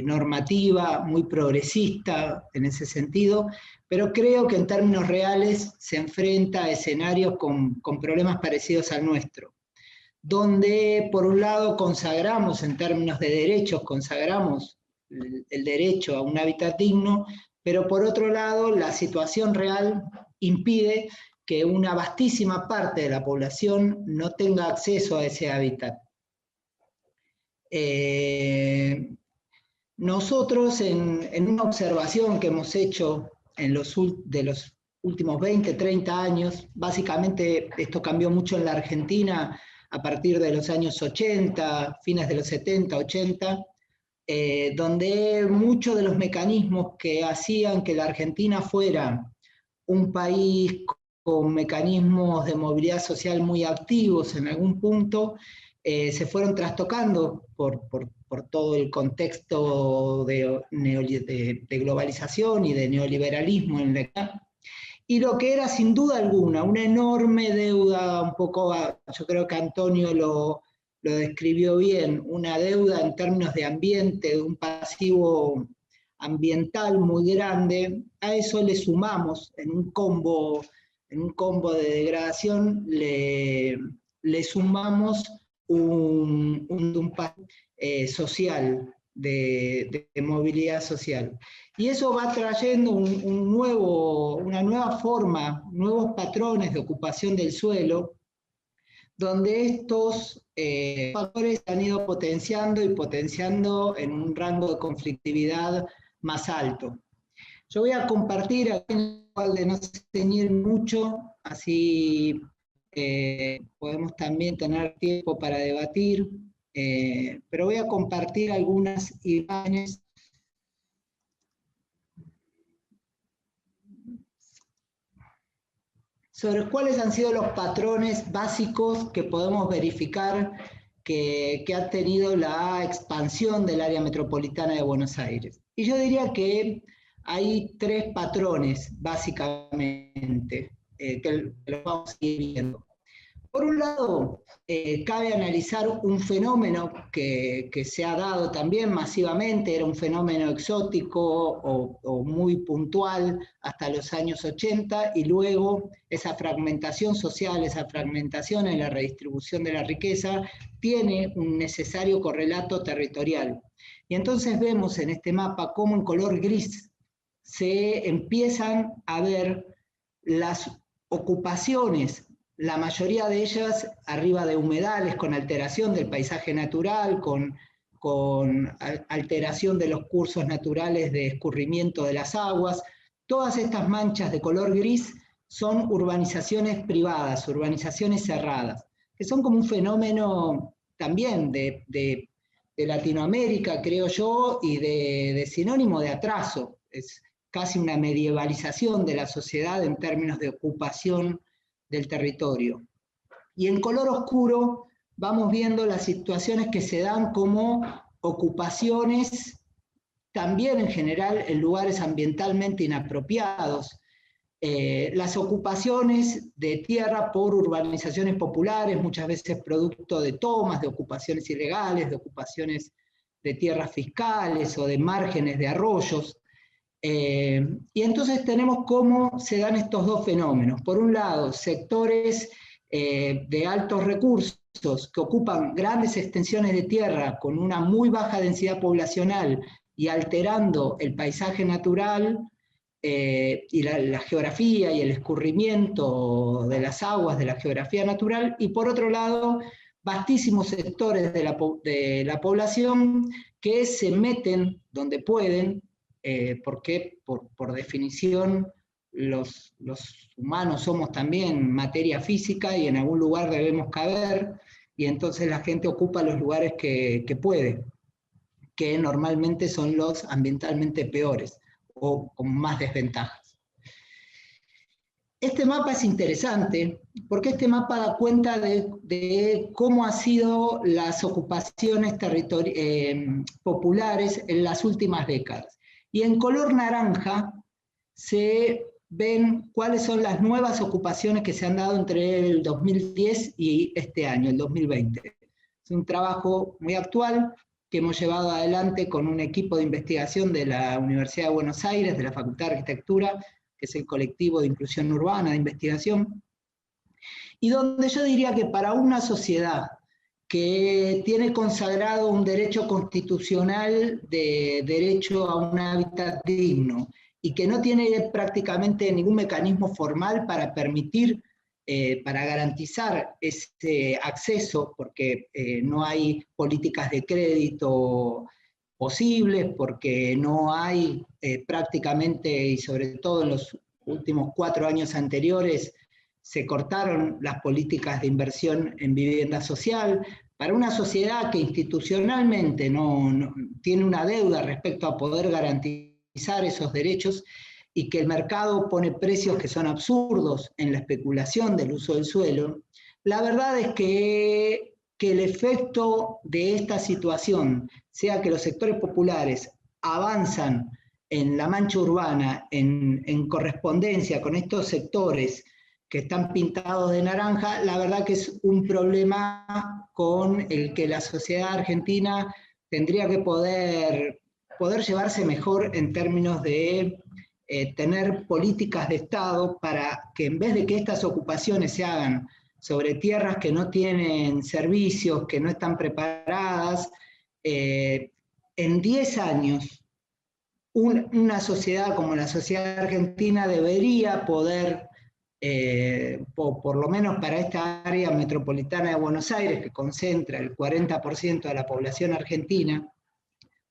normativa muy progresista en ese sentido, pero creo que en términos reales se enfrenta a escenarios con problemas parecidos al nuestro, donde por un lado consagramos en términos de derechos, consagramos el derecho a un hábitat digno, pero por otro lado la situación real impide que una vastísima parte de la población no tenga acceso a ese hábitat. Nosotros en una observación que hemos hecho de los últimos 20, 30 años, básicamente esto cambió mucho en la Argentina a partir de los años 80, fines de los 70, 80, donde muchos de los mecanismos que hacían que la Argentina fuera un país con mecanismos de movilidad social muy activos en algún punto, se fueron trastocando por todo el contexto de globalización y de neoliberalismo en la. Y lo que era sin duda alguna una enorme deuda, un poco, yo creo que Antonio lo describió bien, una deuda en términos de ambiente, de un pasivo ambiental muy grande. A eso le sumamos en un combo de degradación, le sumamos un social, de movilidad social. Y eso va trayendo una nueva forma, nuevos patrones de ocupación del suelo, donde estos factores se han ido potenciando y potenciando en un rango de conflictividad más alto. Yo voy a compartir, de no ceñir mucho, así podemos también tener tiempo para debatir, pero voy a compartir algunas imágenes sobre cuáles han sido los patrones básicos que podemos verificar que ha tenido la expansión del área metropolitana de Buenos Aires. Y yo diría que hay tres patrones, básicamente, que los vamos a ir viendo. Por un lado, cabe analizar un fenómeno que se ha dado también masivamente, era un fenómeno exótico o muy puntual hasta los años 80, y luego esa fragmentación social, esa fragmentación en la redistribución de la riqueza, tiene un necesario correlato territorial. Y entonces vemos en este mapa cómo en color gris se empiezan a ver las ocupaciones, la mayoría de ellas arriba de humedales, con alteración del paisaje natural, con alteración de los cursos naturales de escurrimiento de las aguas. Todas estas manchas de color gris son urbanizaciones privadas, urbanizaciones cerradas, que son como un fenómeno también de Latinoamérica, creo yo, y de sinónimo de atraso. Es casi una medievalización de la sociedad en términos de ocupación del territorio. Y en color oscuro vamos viendo las situaciones que se dan como ocupaciones, también en general en lugares ambientalmente inapropiados. Las ocupaciones de tierra por urbanizaciones populares, muchas veces producto de tomas, de ocupaciones ilegales, de ocupaciones de tierras fiscales o de márgenes de arroyos. Y entonces tenemos cómo se dan estos dos fenómenos. Por un lado, sectores de altos recursos que ocupan grandes extensiones de tierra con una muy baja densidad poblacional y alterando el paisaje natural, y la geografía y el escurrimiento de las aguas de la geografía natural, y por otro lado, vastísimos sectores de la población que se meten donde pueden, porque por definición los humanos somos también materia física y en algún lugar debemos caber, y entonces la gente ocupa los lugares que puede, que normalmente son los ambientalmente peores o con más desventajas. Este mapa es interesante porque este mapa da cuenta de cómo han sido las ocupaciones populares en las últimas décadas. Y en color naranja se ven cuáles son las nuevas ocupaciones que se han dado entre el 2010 y este año, el 2020. Es un trabajo muy actual que hemos llevado adelante con un equipo de investigación de la Universidad de Buenos Aires, de la Facultad de Arquitectura, que es el colectivo de inclusión urbana de investigación, y donde yo diría que para una sociedad que tiene consagrado un derecho constitucional de derecho a un hábitat digno, y que no tiene prácticamente ningún mecanismo formal para permitir, para garantizar ese acceso, porque no hay políticas de crédito posibles, porque no hay prácticamente, y sobre todo en los últimos 4 años anteriores, se cortaron las políticas de inversión en vivienda social. Para una sociedad que institucionalmente no tiene una deuda respecto a poder garantizar esos derechos, y que el mercado pone precios que son absurdos en la especulación del uso del suelo, la verdad es que el efecto de esta situación sea que los sectores populares avanzan en la mancha urbana en correspondencia con estos sectores que están pintados de naranja, la verdad que es un problema con el que la sociedad argentina tendría que poder llevarse mejor en términos de tener políticas de Estado para que en vez de que estas ocupaciones se hagan sobre tierras que no tienen servicios, que no están preparadas, en 10 años una sociedad como la sociedad argentina debería poder, por lo menos para esta área metropolitana de Buenos Aires, que concentra el 40% de la población argentina,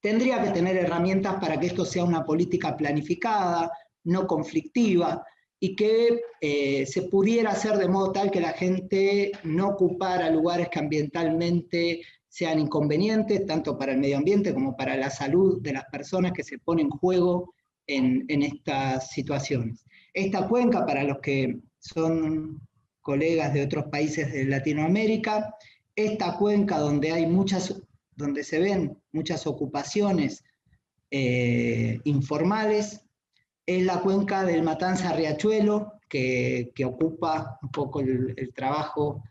tendría que tener herramientas para que esto sea una política planificada, no conflictiva, y que se pudiera hacer de modo tal que la gente no ocupara lugares que ambientalmente sean inconvenientes, tanto para el medio ambiente como para la salud de las personas que se ponen en juego en estas situaciones. Esta cuenca, para los que son colegas de otros países de Latinoamérica, esta cuenca donde se ven muchas ocupaciones informales, es la cuenca del Matanza-Riachuelo, que ocupa un poco el trabajo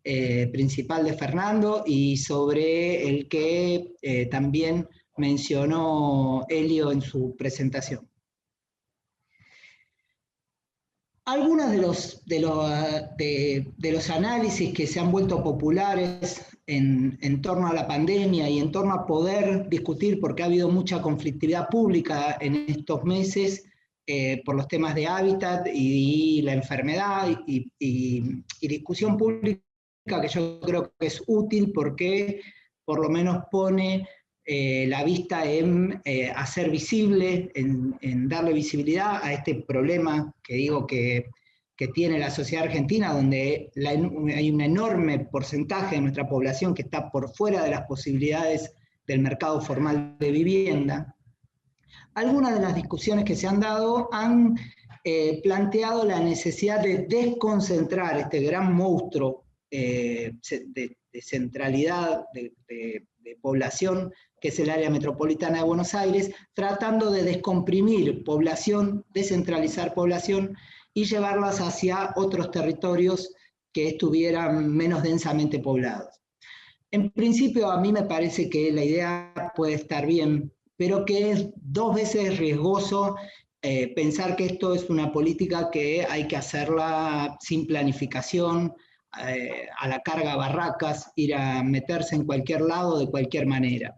principal de Fernando, y sobre el que también mencionó Elio en su presentación. Algunos de los análisis que se han vuelto populares en torno a la pandemia y en torno a poder discutir, porque ha habido mucha conflictividad pública en estos meses por los temas de hábitat y la enfermedad, y discusión pública que yo creo que es útil porque por lo menos pone la vista en hacer visible, en darle visibilidad a este problema que digo que tiene la sociedad argentina, donde hay un enorme porcentaje de nuestra población que está por fuera de las posibilidades del mercado formal de vivienda. Algunas de las discusiones que se han dado han planteado la necesidad de desconcentrar este gran monstruo de centralidad de población, que es el área metropolitana de Buenos Aires, tratando de descomprimir población, descentralizar población y llevarlas hacia otros territorios que estuvieran menos densamente poblados. En principio, a mí me parece que la idea puede estar bien, pero que es 2 veces riesgoso pensar que esto es una política que hay que hacerla sin planificación, a la carga barracas, ir a meterse en cualquier lado de cualquier manera.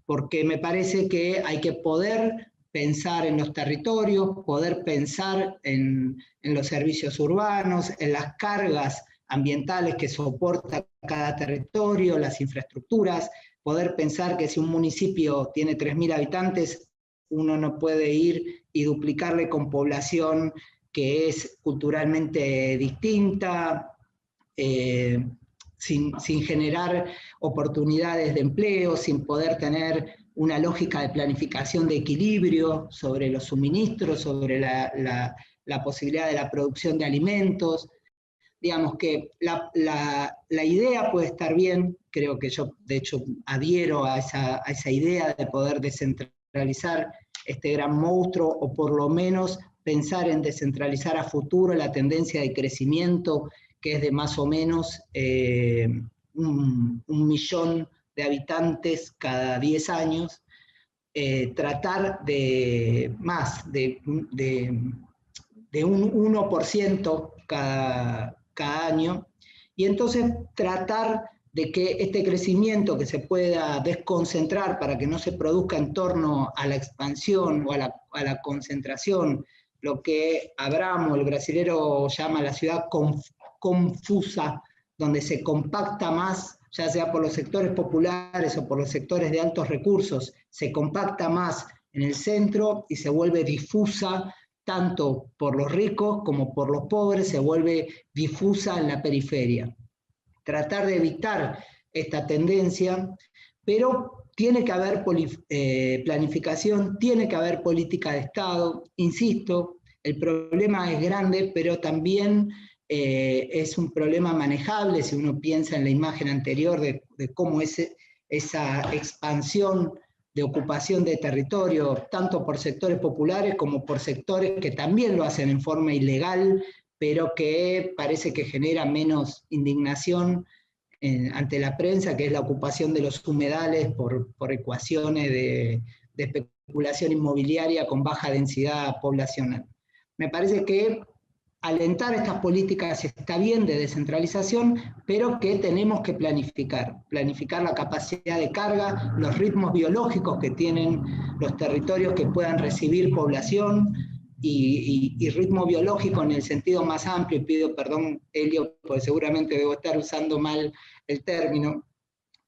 Porque me parece que hay que poder pensar en los territorios, poder pensar en los servicios urbanos, en las cargas ambientales que soporta cada territorio, las infraestructuras, poder pensar que si un municipio tiene 3.000 habitantes, uno no puede ir y duplicarle con población que es culturalmente distinta, sin generar oportunidades de empleo, sin poder tener una lógica de planificación de equilibrio sobre los suministros, sobre la posibilidad de la producción de alimentos. Digamos que la idea puede estar bien, creo que yo de hecho adhiero a esa idea de poder descentralizar este gran monstruo, o por lo menos pensar en descentralizar a futuro la tendencia de crecimiento que es de más o menos 1 millón de habitantes cada 10 años, tratar de más, de un 1% cada año, y entonces tratar de que este crecimiento que se pueda desconcentrar para que no se produzca en torno a la expansión o a la concentración, lo que Abramo, el brasilero, llama la ciudad confusa, donde se compacta más, ya sea por los sectores populares o por los sectores de altos recursos, se compacta más en el centro y se vuelve difusa tanto por los ricos como por los pobres, se vuelve difusa en la periferia. Tratar de evitar esta tendencia, pero tiene que haber planificación, tiene que haber política de Estado. Insisto, el problema es grande, pero también es un problema manejable si uno piensa en la imagen anterior de cómo es esa expansión de ocupación de territorio, tanto por sectores populares como por sectores que también lo hacen en forma ilegal, pero que parece que genera menos indignación ante la prensa, que es la ocupación de los humedales por ecuaciones de especulación inmobiliaria con baja densidad poblacional. Me parece que alentar estas políticas está bien de descentralización, pero que tenemos que planificar la capacidad de carga, los ritmos biológicos que tienen los territorios que puedan recibir población, y ritmo biológico en el sentido más amplio, y pido perdón, Elio, porque seguramente debo estar usando mal el término,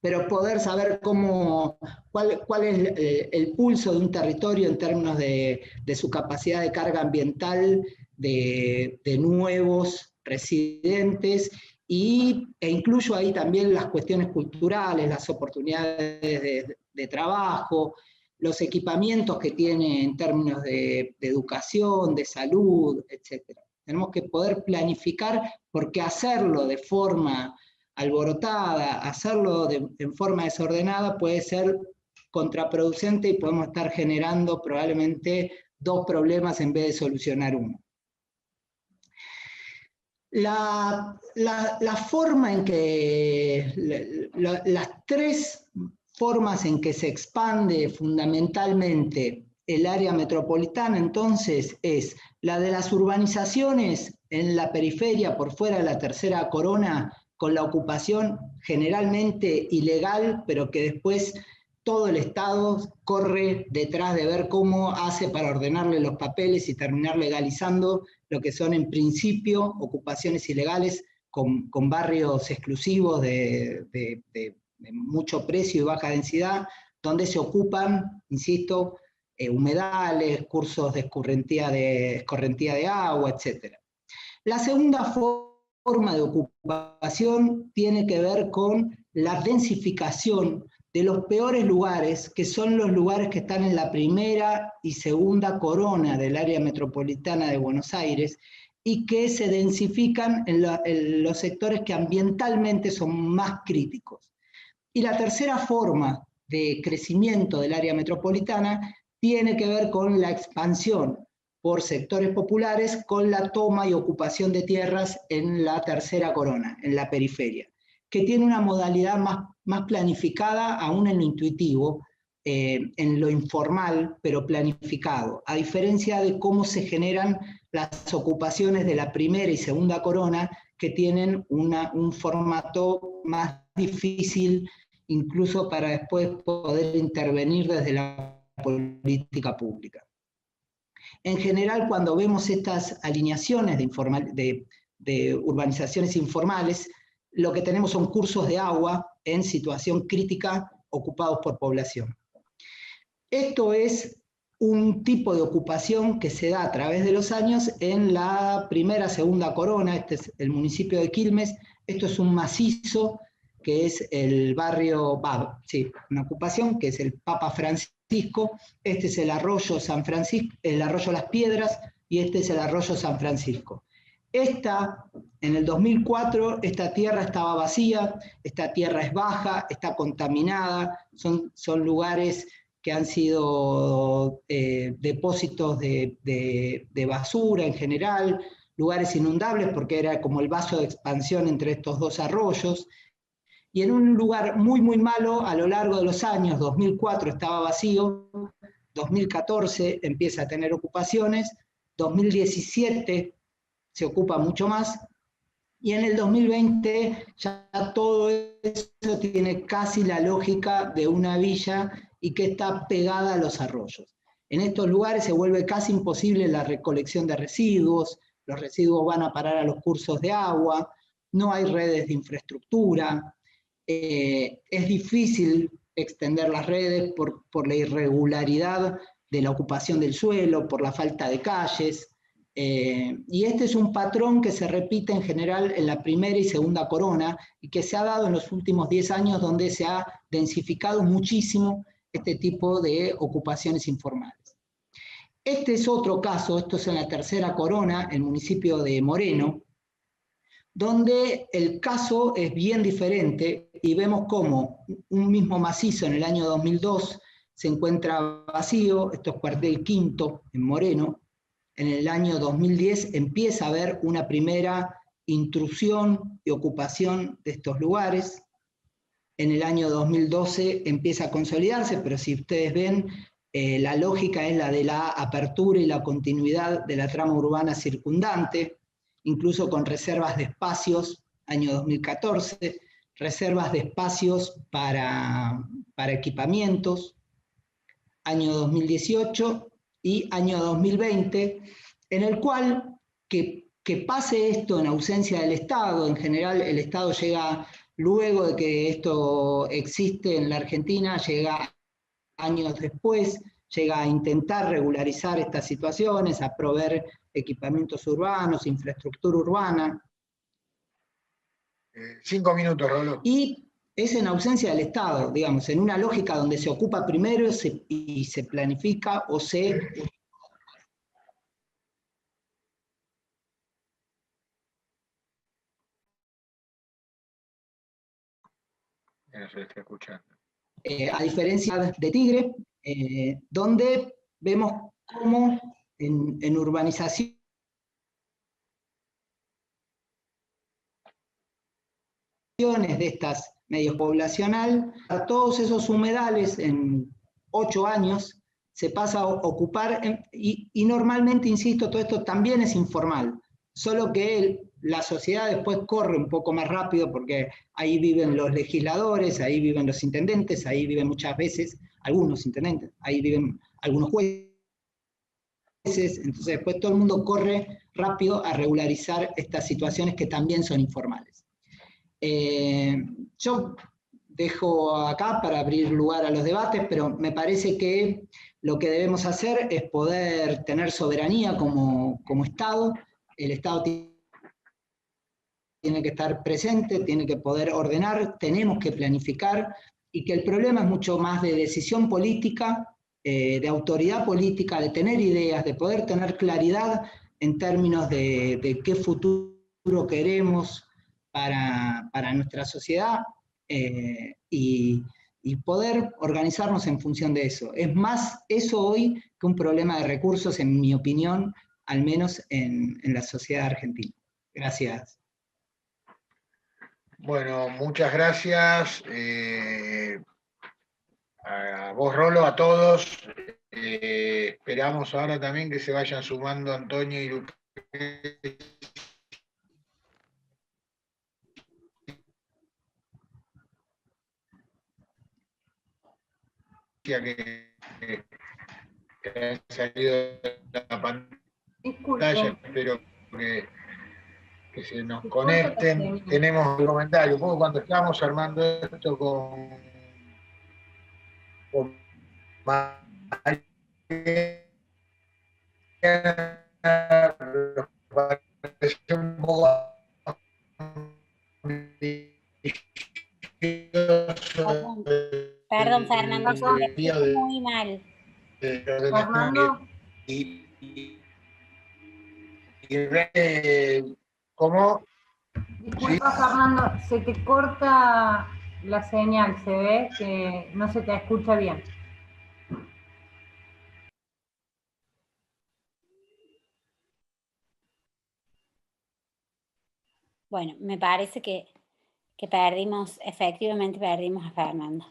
pero poder saber cuál es el pulso de un territorio en términos de su capacidad de carga ambiental, de nuevos residentes, e incluyo ahí también las cuestiones culturales, las oportunidades de trabajo, los equipamientos que tiene en términos de educación, de salud, etc. Tenemos que poder planificar, porque hacerlo de forma alborotada, hacerlo en forma desordenada puede ser contraproducente y podemos estar generando probablemente 2 problemas en vez de solucionar uno. La forma en que, las 3 formas en que se expande fundamentalmente el área metropolitana, entonces, es la de las urbanizaciones en la periferia, por fuera de la tercera corona, con la ocupación generalmente ilegal, pero que después todo el Estado corre detrás de ver cómo hace para ordenarle los papeles y terminar legalizando lo que son en principio ocupaciones ilegales con barrios exclusivos de mucho precio y baja densidad, donde se ocupan, insisto, humedales, cursos de escorrentía de agua, etc. La segunda forma de ocupación tiene que ver con la densificación de los peores lugares, que son los lugares que están en la primera y segunda corona del área metropolitana de Buenos Aires, y que se densifican en los sectores que ambientalmente son más críticos. Y la tercera forma de crecimiento del área metropolitana tiene que ver con la expansión por sectores populares, con la toma y ocupación de tierras en la tercera corona, en la periferia, que tiene una modalidad más planificada, aún en lo intuitivo, en lo informal, pero planificado, a diferencia de cómo se generan las ocupaciones de la primera y segunda corona, que tienen un formato más difícil, incluso para después poder intervenir desde la política pública. En general, cuando vemos estas alineaciones de urbanizaciones informales, lo que tenemos son cursos de agua en situación crítica ocupados por población. Esto es un tipo de ocupación que se da a través de los años en la primera, segunda corona. Este es el municipio de Quilmes. Esto es un macizo que es el barrio, una ocupación que es el Papa Francisco. Este es el arroyo San Francisco, el arroyo Las Piedras, y este es el arroyo San Francisco. En el 2004, esta tierra estaba vacía, esta tierra es baja, está contaminada, son lugares que han sido depósitos de basura en general, lugares inundables porque era como el vaso de expansión entre estos dos arroyos, y en un lugar muy, muy malo a lo largo de los años. 2004 estaba vacío, 2014 empieza a tener ocupaciones, 2017 se ocupa mucho más, y en el 2020 ya todo eso tiene casi la lógica de una villa y que está pegada a los arroyos. En estos lugares se vuelve casi imposible la recolección de residuos, los residuos van a parar a los cursos de agua, no hay redes de infraestructura, es difícil extender las redes por la irregularidad de la ocupación del suelo, por la falta de calles, y este es un patrón que se repite en general en la primera y segunda corona y que se ha dado en los últimos 10 años, donde se ha densificado muchísimo este tipo de ocupaciones informales. Este es otro caso, esto es en la tercera corona, el municipio de Moreno, donde el caso es bien diferente y vemos cómo un mismo macizo en el año 2002 se encuentra vacío. Esto es Cuartel Quinto en Moreno. En el año 2010 empieza a haber una primera intrusión y ocupación de estos lugares. En el año 2012 empieza a consolidarse, pero si ustedes ven, la lógica es la de la apertura y la continuidad de la trama urbana circundante, incluso con reservas de espacios, año 2014, reservas de espacios para equipamientos, año 2018 y año 2020, en el cual que pase esto en ausencia del Estado. En general el Estado llega luego de que esto existe en la Argentina, llega años después, llega a intentar regularizar estas situaciones, a proveer equipamientos urbanos, infraestructura urbana. 5 minutos, Rolo. Y es en ausencia del Estado, digamos, en una lógica donde se ocupa primero y se planifica o se... No se está escuchando. A diferencia de Tigre, donde vemos cómo en urbanización de estas medios poblacional, a todos esos humedales en 8 años se pasa a ocupar, y normalmente, insisto, todo esto también es informal, solo que la sociedad después corre un poco más rápido porque ahí viven los legisladores, ahí viven los intendentes, ahí viven muchas veces algunos intendentes, ahí viven algunos jueces, entonces después todo el mundo corre rápido a regularizar estas situaciones que también son informales. Yo dejo acá para abrir lugar a los debates, pero me parece que lo que debemos hacer es poder tener soberanía como Estado. El Estado tiene que estar presente, tiene que poder ordenar, tenemos que planificar, y que el problema es mucho más de decisión política, de autoridad política, de tener ideas, de poder tener claridad en términos de qué futuro queremos para nuestra sociedad, y poder organizarnos en función de eso. Es más eso hoy que un problema de recursos, en mi opinión, al menos en la sociedad argentina. Gracias. Bueno, muchas gracias a vos, Rolo, a todos. Esperamos ahora también que se vayan sumando Antonio y Lucrecia, que que han salido de la pantalla. Disculpen, Espero que se nos se corta la conecten. señal. Tenemos un comentario. Un poco cuando estábamos armando esto con Mariana, nos pareció un poco ambicioso Perdón, Fernando, se te el envío escucha muy mal. de ordenación Fernando, ¿cómo? disculpa Fernando, se te corta la señal, se ve que no se te escucha bien. Bueno, me parece que efectivamente perdimos a Fernando.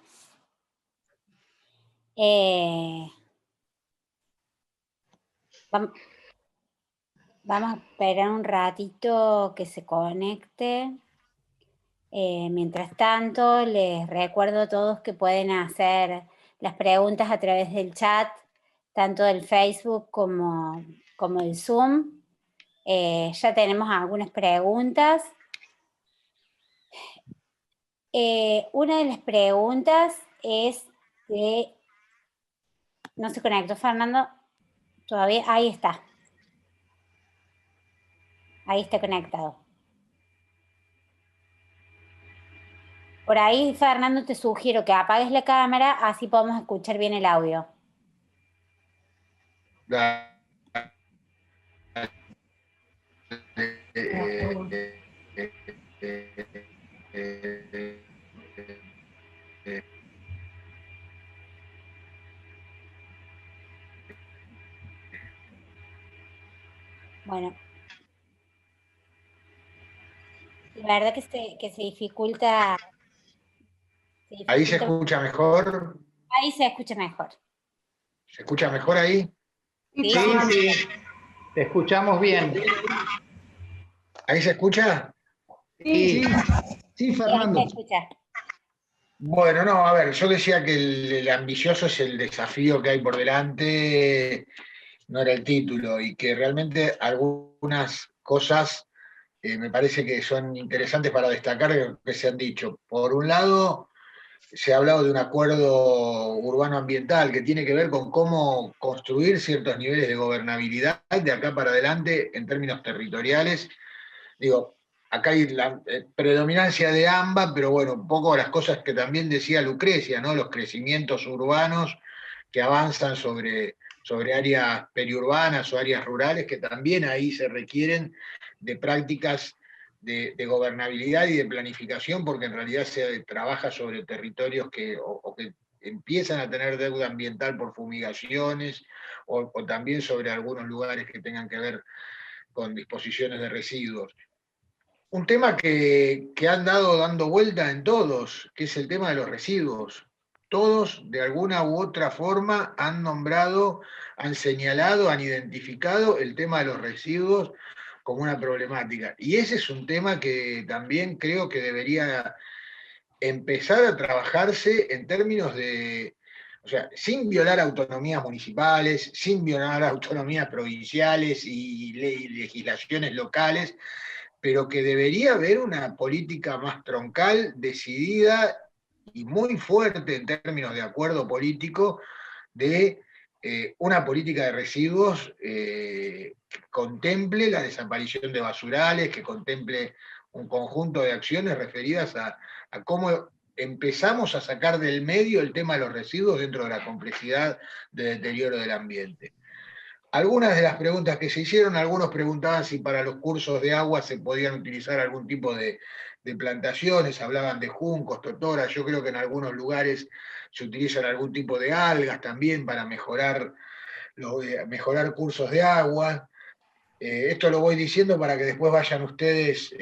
Vamos a esperar un ratito que se conecte. Mientras tanto, les recuerdo a todos que pueden hacer las preguntas a través del chat, tanto del Facebook como del Zoom. Ya tenemos algunas preguntas. Una de las preguntas es de... ¿No se conectó, Fernando? Todavía, ahí está. Ahí está conectado. Por ahí, Fernando, te sugiero que apagues la cámara, así podemos escuchar bien el audio. Bueno. La verdad que se dificulta. ¿Ahí se escucha mejor? Ahí se escucha mejor. ¿Se escucha mejor ahí? Sí, sí, te escuchamos bien. ¿Ahí se escucha? Sí, sí, Fernando. Ahí se escucha. Bueno, no, a ver, yo decía que el ambicioso es el desafío que hay por delante, no era el título, y que realmente algunas cosas me parece que son interesantes para destacar que se han dicho. Por un lado, se ha hablado de un acuerdo urbano-ambiental que tiene que ver con cómo construir ciertos niveles de gobernabilidad de acá para adelante en términos territoriales. Digo, acá hay la predominancia de AMBA, pero bueno, un poco las cosas que también decía Lucrecia, ¿no? Los crecimientos urbanos que avanzan sobre áreas periurbanas o áreas rurales, que también ahí se requieren de prácticas de gobernabilidad y de planificación, porque en realidad se trabaja sobre territorios que empiezan a tener deuda ambiental por fumigaciones, o también sobre algunos lugares que tengan que ver con disposiciones de residuos. Un tema que han dando vuelta en todos, que es el tema de los residuos. Todos, de alguna u otra forma, han nombrado, han señalado, han identificado el tema de los residuos como una problemática. Y ese es un tema que también creo que debería empezar a trabajarse en términos de, o sea, sin violar autonomías municipales, sin violar autonomías provinciales y legislaciones locales, pero que debería haber una política más troncal, decidida y muy fuerte en términos de acuerdo político de una política de residuos que contemple la desaparición de basurales, que contemple un conjunto de acciones referidas a cómo empezamos a sacar del medio el tema de los residuos dentro de la complejidad de deterioro del ambiente. Algunas de las preguntas que se hicieron, algunos preguntaban si para los cursos de agua se podían utilizar algún tipo de plantaciones, hablaban de juncos, totoras, yo creo que en algunos lugares se utilizan algún tipo de algas también para mejorar cursos de agua. Esto lo voy diciendo para que después vayan ustedes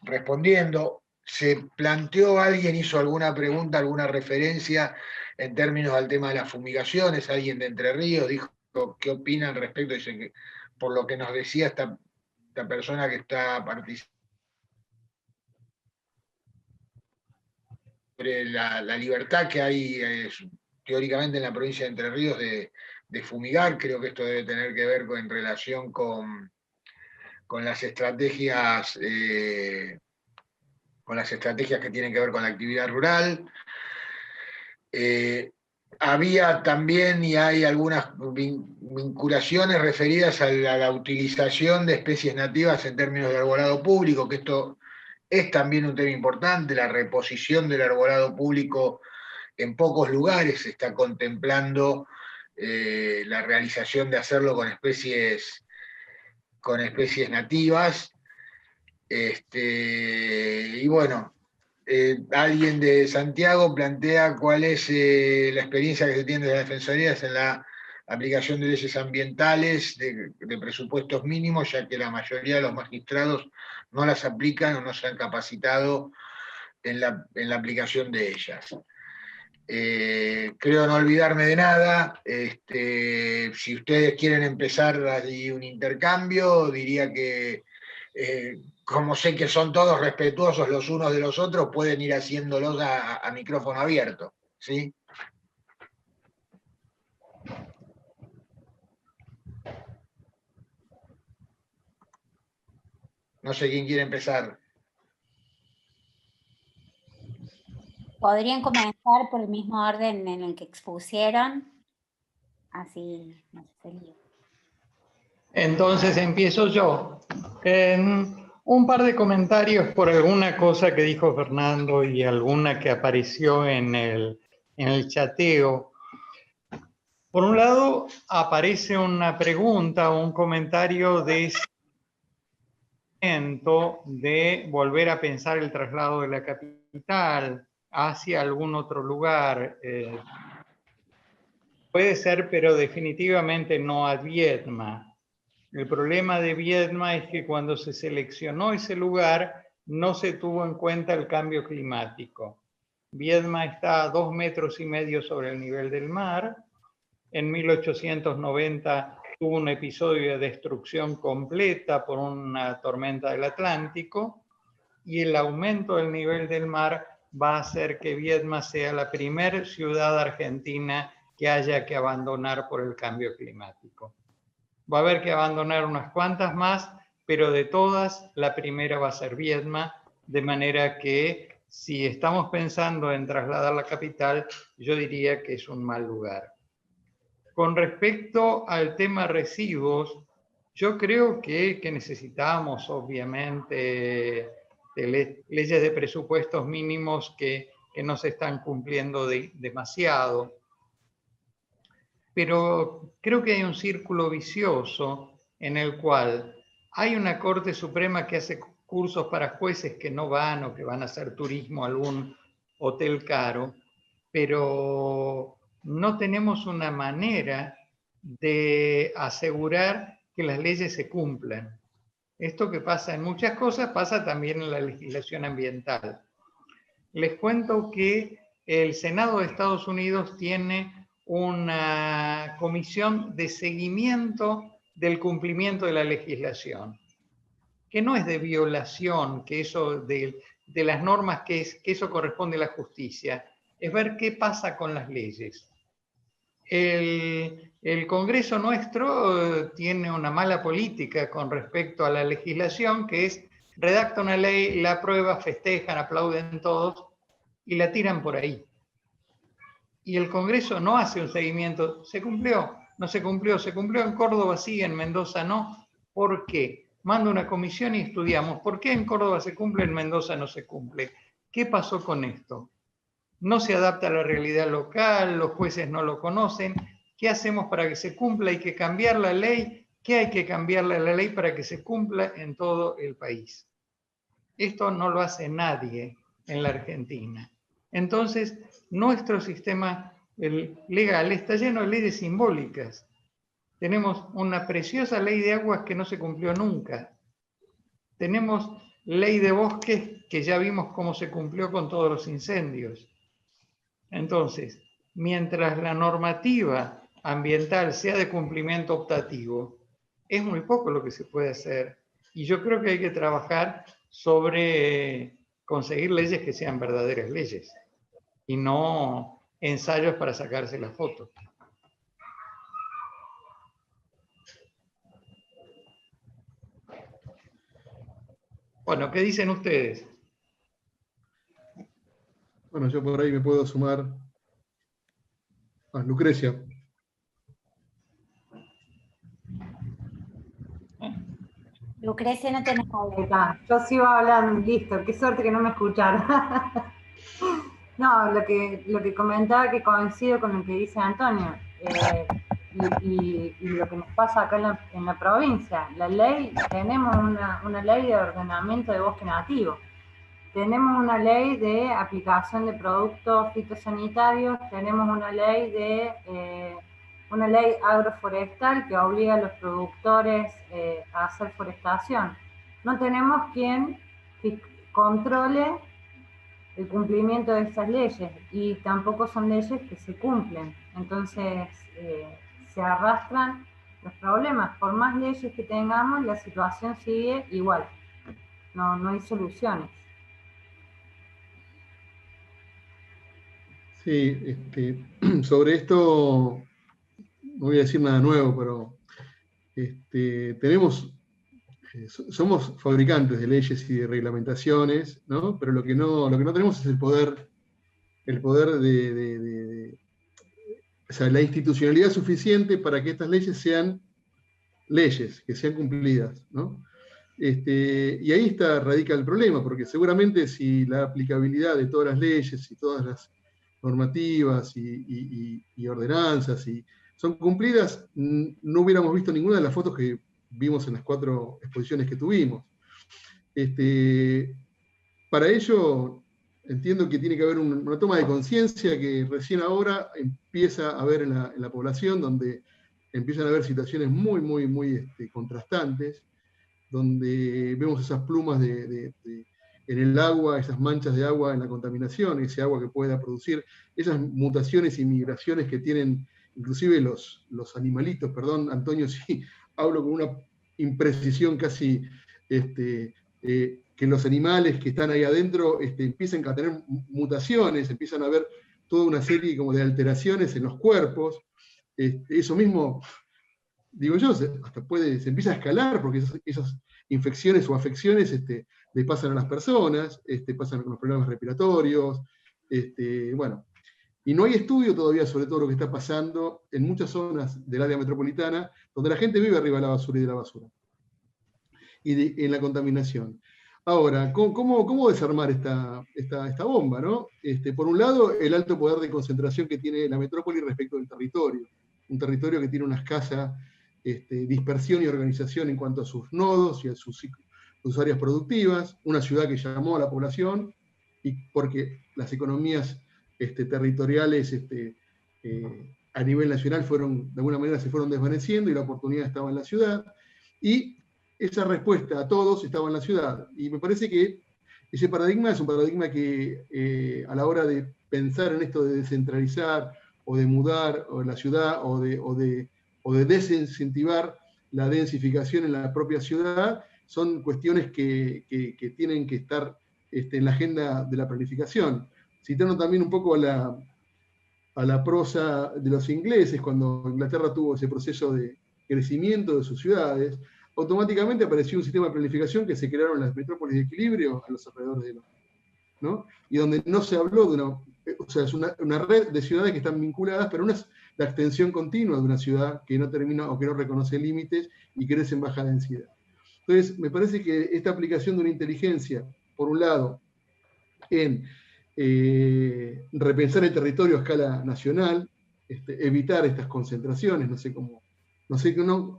respondiendo. ¿Se planteó, alguien hizo alguna pregunta, alguna referencia en términos al tema de las fumigaciones? Alguien de Entre Ríos dijo qué opinan respecto, dice que por lo que nos decía esta persona que está participando, sobre la libertad que hay teóricamente en la provincia de Entre Ríos de fumigar. Creo que esto debe tener que ver en relación con las estrategias que tienen que ver con la actividad rural. Había también y hay algunas vinculaciones referidas a la utilización de especies nativas en términos de arbolado público, que esto es también un tema importante. La reposición del arbolado público en pocos lugares se está contemplando la realización de hacerlo con especies nativas. Y bueno, alguien de Santiago plantea cuál es la experiencia que se tiene de las defensorías en la aplicación de leyes ambientales de presupuestos mínimos, ya que la mayoría de los magistrados no las aplican o no se han capacitado en la aplicación de ellas. Creo no olvidarme de nada. Si ustedes quieren empezar ahí un intercambio, diría que como sé que son todos respetuosos los unos de los otros, pueden ir haciéndolos a micrófono abierto, ¿sí? No sé quién quiere empezar. Podrían comenzar por el mismo orden en el que expusieron, así no se lío. Entonces empiezo yo. Un par de comentarios por alguna cosa que dijo Fernando y alguna que apareció en el chateo. Por un lado, aparece una pregunta o un comentario de volver a pensar el traslado de la capital hacia algún otro lugar. Puede ser, pero definitivamente no a Viedma. El problema de Viedma es que cuando se seleccionó ese lugar no se tuvo en cuenta el cambio climático. Viedma está a 2,5 metros sobre el nivel del mar. En 1890 tuvo un episodio de destrucción completa por una tormenta del Atlántico, y el aumento del nivel del mar va a hacer que Viedma sea la primera ciudad argentina que haya que abandonar por el cambio climático. Va a haber que abandonar unas cuantas más, pero de todas, la primera va a ser Viedma, de manera que si estamos pensando en trasladar la capital, yo diría que es un mal lugar. Con respecto al tema residuos, yo creo que necesitamos, obviamente, leyes de presupuestos mínimos que no se están cumpliendo demasiado. Pero creo que hay un círculo vicioso en el cual hay una Corte Suprema que hace cursos para jueces que no van o que van a hacer turismo a algún hotel caro, pero no tenemos una manera de asegurar que las leyes se cumplan. Esto que pasa en muchas cosas pasa también en la legislación ambiental. Les cuento que el Senado de Estados Unidos tiene una comisión de seguimiento del cumplimiento de la legislación, que no es de violación, que eso de las normas, que eso corresponde a la justicia, es ver qué pasa con las leyes. El Congreso nuestro tiene una mala política con respecto a la legislación, que es redacta una ley, la aprueba, festejan, aplauden todos y la tiran por ahí. Y el Congreso no hace un seguimiento. ¿Se cumplió? ¿No se cumplió? ¿Se cumplió en Córdoba? Sí, en Mendoza no. ¿Por qué? Manda una comisión y estudiamos. ¿Por qué en Córdoba se cumple, en Mendoza no se cumple? ¿Qué pasó con esto? No se adapta a la realidad local, los jueces no lo conocen. ¿Qué hacemos para que se cumpla? Hay que cambiar la ley. ¿Qué hay que cambiarle a la ley para que se cumpla en todo el país? Esto no lo hace nadie en la Argentina. Entonces, nuestro sistema legal está lleno de leyes simbólicas. Tenemos una preciosa ley de aguas que no se cumplió nunca. Tenemos ley de bosques que ya vimos cómo se cumplió con todos los incendios. Entonces, mientras la normativa ambiental sea de cumplimiento optativo, es muy poco lo que se puede hacer. Y yo creo que hay que trabajar sobre conseguir leyes que sean verdaderas leyes y no ensayos para sacarse la foto. Bueno, ¿qué dicen ustedes? Bueno, yo por ahí me puedo sumar a Lucrecia. Lucrecia, no tenés Ahí audio. está. Yo sigo hablando, listo, qué suerte que no me escucharon. No, lo que comentaba, que coincido con lo que dice Antonio, y lo que nos pasa acá en la provincia. La ley, tenemos una ley de ordenamiento de bosque nativo, tenemos una ley de aplicación de productos fitosanitarios, tenemos una ley agroforestal que obliga a los productores a hacer forestación. No tenemos quien controle el cumplimiento de esas leyes, y tampoco son leyes que se cumplen. Entonces se arrastran los problemas. Por más leyes que tengamos, la situación sigue igual. No hay soluciones. Sí, sobre esto no voy a decir nada nuevo, pero somos fabricantes de leyes y de reglamentaciones, ¿no? Pero lo que no tenemos es el poder o sea, la institucionalidad suficiente para que estas leyes sean leyes, que sean cumplidas, ¿no? Y ahí radica el problema, porque seguramente si la aplicabilidad de todas las leyes y todas las normativas y ordenanzas son cumplidas, no hubiéramos visto ninguna de las fotos que vimos en las 4 exposiciones que tuvimos. Para ello, entiendo que tiene que haber una toma de conciencia que recién ahora empieza a haber en la población, donde empiezan a haber situaciones muy, muy, muy contrastantes, donde vemos esas plumas en el agua, esas manchas de agua en la contaminación, ese agua que pueda producir, esas mutaciones y migraciones que tienen inclusive los animalitos. Perdón, Antonio, si hablo con una imprecisión casi, que los animales que están ahí adentro empiezan a tener mutaciones, empiezan a haber toda una serie como de alteraciones en los cuerpos. Eso mismo, digo yo, se empieza a escalar, porque esas infecciones o afecciones le pasan a las personas, pasan con los problemas respiratorios, bueno. Y no hay estudio todavía sobre todo lo que está pasando en muchas zonas del área metropolitana, donde la gente vive arriba de la basura y de la basura, y en la contaminación. Ahora, ¿cómo desarmar esta bomba, ¿no? Por un lado, el alto poder de concentración que tiene la metrópoli respecto del territorio. Un territorio que tiene una escasa dispersión y organización en cuanto a sus nodos y a sus áreas productivas. Una ciudad que llamó a la población, y porque las economías territoriales a nivel nacional de alguna manera se fueron desvaneciendo y la oportunidad estaba en la ciudad. Y esa respuesta a todos estaba en la ciudad. Y me parece que ese paradigma es un paradigma que a la hora de pensar en esto de descentralizar o de mudar la ciudad o de desincentivar la densificación en la propia ciudad, son cuestiones que tienen que estar en la agenda de la planificación. Citando también un poco a la prosa de los ingleses, cuando Inglaterra tuvo ese proceso de crecimiento de sus ciudades, automáticamente apareció un sistema de planificación que se crearon las metrópolis de equilibrio a los alrededores de Londres, ¿no? Y donde no se habló de es una red de ciudades que están vinculadas, pero no es la extensión continua de una ciudad que no termina o que no reconoce límites y crece en baja densidad. Entonces, me parece que esta aplicación de una inteligencia, por un lado, en repensar el territorio a escala nacional, evitar estas concentraciones,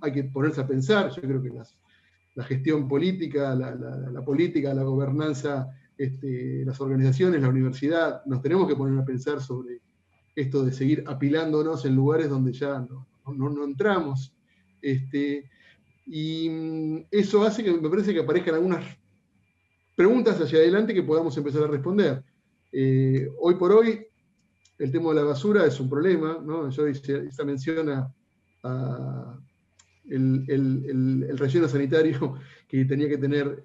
hay que ponerse a pensar. Yo creo que la gestión política, la política, la gobernanza, las organizaciones, la universidad, nos tenemos que poner a pensar sobre esto de seguir apilándonos en lugares donde ya no entramos. Y eso hace que me parece que aparezcan algunas preguntas hacia adelante que podamos empezar a responder. Hoy por hoy, el tema de la basura es un problema, ¿no? Yo hice esta mención a el relleno sanitario que tenía que tener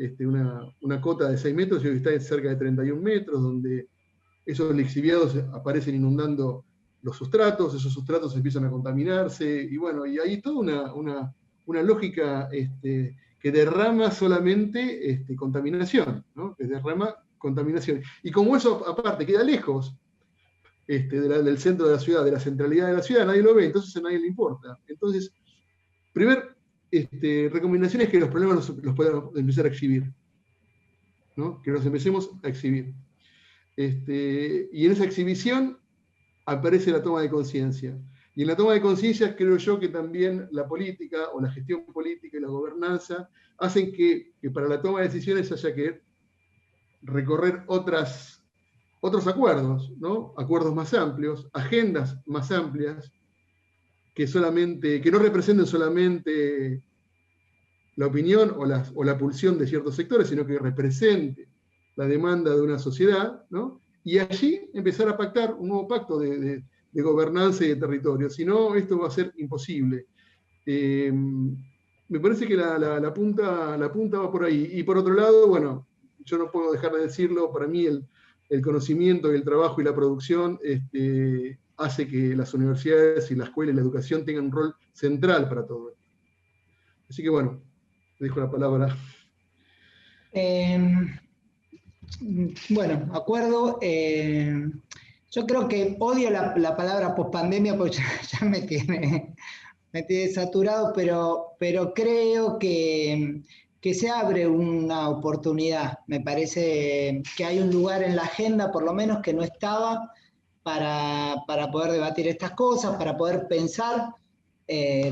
una cota de 6 metros y hoy está cerca de 31 metros, donde esos lixiviados aparecen inundando los sustratos, esos sustratos empiezan a contaminarse, y bueno, y hay toda una lógica que derrama solamente contaminación, ¿no? Que derrama contaminación. Y como eso, aparte, queda lejos del centro de la ciudad, de la centralidad de la ciudad, nadie lo ve, entonces a nadie le importa. Entonces, primer recomendación es que los problemas los podamos empezar a exhibir, ¿no? Que los empecemos a exhibir. Y en esa exhibición aparece la toma de conciencia. Y en la toma de conciencia creo yo que también la política o la gestión política y la gobernanza hacen que para la toma de decisiones haya que recorrer otros acuerdos, ¿no? Acuerdos más amplios, agendas más amplias, que no representen solamente la opinión o la pulsión de ciertos sectores, sino que represente la demanda de una sociedad, ¿no? Y allí empezar a pactar un nuevo pacto de gobernanza y de territorio. Si no, esto va a ser imposible. Me parece que la punta va por ahí. Y por otro lado, bueno, yo no puedo dejar de decirlo, para mí el conocimiento, el trabajo y la producción hace que las universidades y la escuela y la educación tengan un rol central para todo esto. Así que bueno, dejo la palabra. Bueno, acuerdo. Yo creo que odio la palabra pospandemia porque ya me tiene saturado, pero creo que se abre una oportunidad. Me parece que hay un lugar en la agenda, por lo menos, que no estaba para poder debatir estas cosas, para poder pensar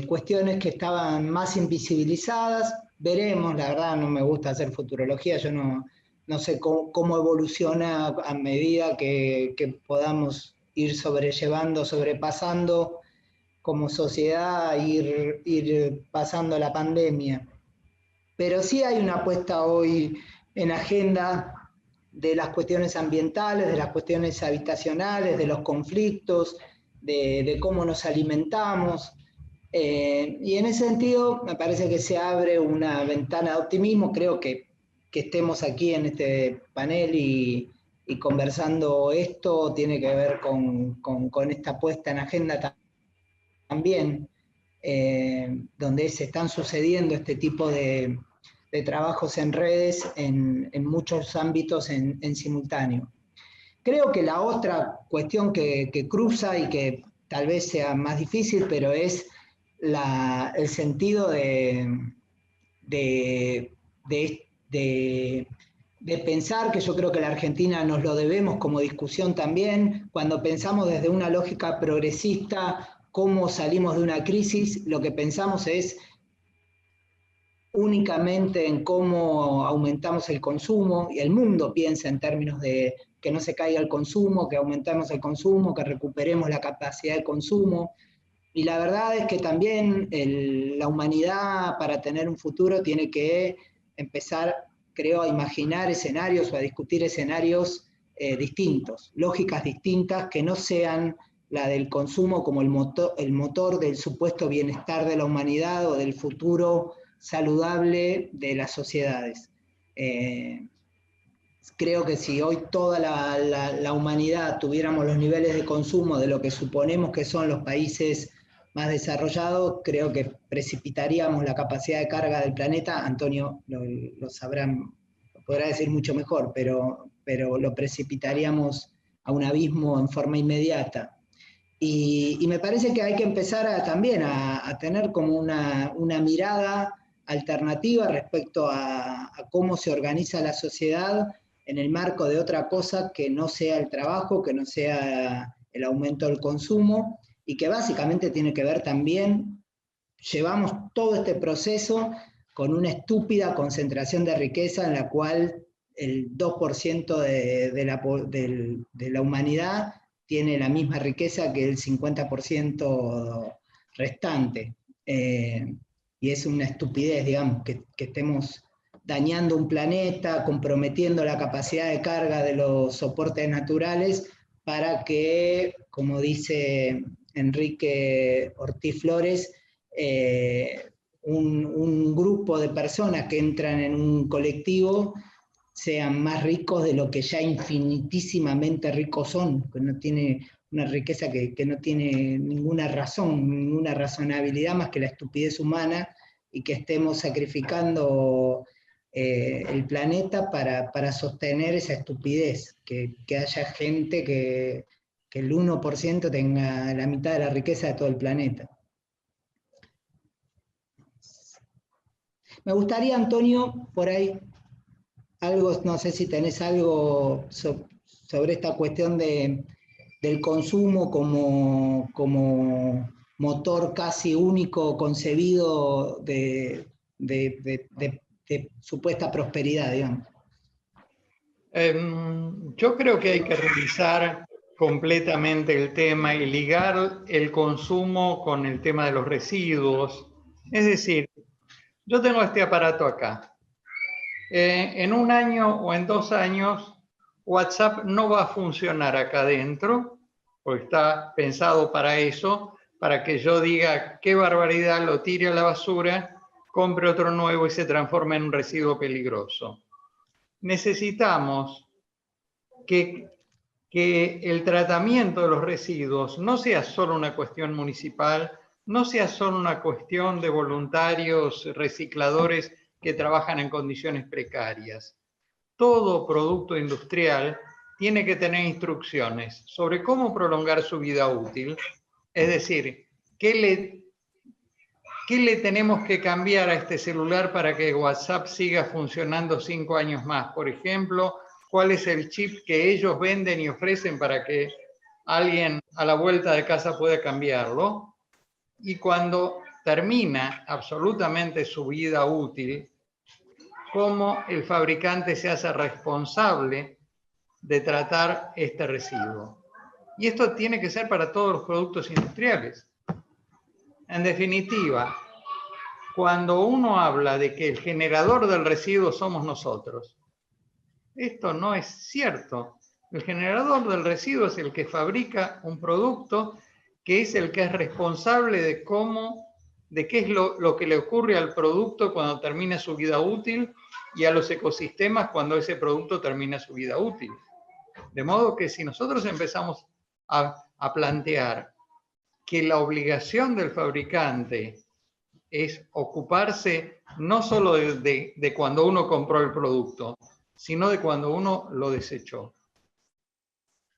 cuestiones que estaban más invisibilizadas. Veremos, la verdad no me gusta hacer futurología, yo no sé cómo evoluciona a medida que podamos ir sobrepasando como sociedad, ir pasando la pandemia. Pero sí hay una apuesta hoy en agenda de las cuestiones ambientales, de las cuestiones habitacionales, de los conflictos, de cómo nos alimentamos. Y en ese sentido me parece que se abre una ventana de optimismo. Creo que estemos aquí en este panel y conversando esto tiene que ver con esta puesta en agenda también, donde se están sucediendo este tipo de trabajos en redes en muchos ámbitos en simultáneo. Creo que la otra cuestión que cruza y que tal vez sea más difícil, pero es el sentido de pensar, que yo creo que la Argentina nos lo debemos como discusión también, cuando pensamos desde una lógica progresista cómo salimos de una crisis, lo que pensamos es únicamente en cómo aumentamos el consumo, y el mundo piensa en términos de que no se caiga el consumo, que aumentemos el consumo, que recuperemos la capacidad de consumo. Y la verdad es que también la humanidad, para tener un futuro, tiene que empezar, creo, a imaginar escenarios o a discutir escenarios distintos, lógicas distintas, que no sean la del consumo como el motor del supuesto bienestar de la humanidad o del futuro saludable de las sociedades. Creo que si hoy toda la humanidad tuviéramos los niveles de consumo de lo que suponemos que son los países más desarrollados, creo que precipitaríamos la capacidad de carga del planeta. Antonio lo sabrá, lo podrá decir mucho mejor, pero lo precipitaríamos a un abismo en forma inmediata. Y me parece que hay que empezar también a tener como una mirada alternativa respecto a cómo se organiza la sociedad en el marco de otra cosa que no sea el trabajo, que no sea el aumento del consumo, y que básicamente tiene que ver también, llevamos todo este proceso con una estúpida concentración de riqueza en la cual el 2% de la humanidad tiene la misma riqueza que el 50% restante. Y es una estupidez, digamos, que estemos dañando un planeta, comprometiendo la capacidad de carga de los soportes naturales para que, como dice Enrique Ortiz Flores, un grupo de personas que entran en un colectivo sean más ricos de lo que ya infinitísimamente ricos son, que no tiene una riqueza que no tiene ninguna razón, ninguna razonabilidad más que la estupidez humana, y que estemos sacrificando el planeta para sostener esa estupidez, que haya gente que el 1% tenga la mitad de la riqueza de todo el planeta. Me gustaría, Antonio, por ahí, algo, no sé si tenés algo sobre esta cuestión del consumo como motor casi único concebido de supuesta prosperidad, digamos. Yo creo que hay que revisar completamente el tema y ligar el consumo con el tema de los residuos. Es decir, yo tengo este aparato acá. En 1 año o en 2 años, WhatsApp no va a funcionar acá adentro, porque está pensado para eso, para que yo diga qué barbaridad, lo tire a la basura, compre otro nuevo y se transforme en un residuo peligroso. Necesitamos que el tratamiento de los residuos no sea solo una cuestión municipal, no sea solo una cuestión de voluntarios recicladores que trabajan en condiciones precarias. Todo producto industrial tiene que tener instrucciones sobre cómo prolongar su vida útil, es decir, qué le tenemos que cambiar a este celular para que WhatsApp siga funcionando 5 años más. Por ejemplo, ¿cuál es el chip que ellos venden y ofrecen para que alguien a la vuelta de casa pueda cambiarlo? Y cuando termina absolutamente su vida útil, cómo el fabricante se hace responsable de tratar este residuo. Y esto tiene que ser para todos los productos industriales. En definitiva, cuando uno habla de que el generador del residuo somos nosotros, esto no es cierto. El generador del residuo es el que fabrica un producto, que es el que es responsable de qué es lo que le ocurre al producto cuando termina su vida útil y a los ecosistemas cuando ese producto termina su vida útil. De modo que si nosotros empezamos a plantear que la obligación del fabricante es ocuparse no solo de cuando uno compró el producto, sino de cuando uno lo desechó.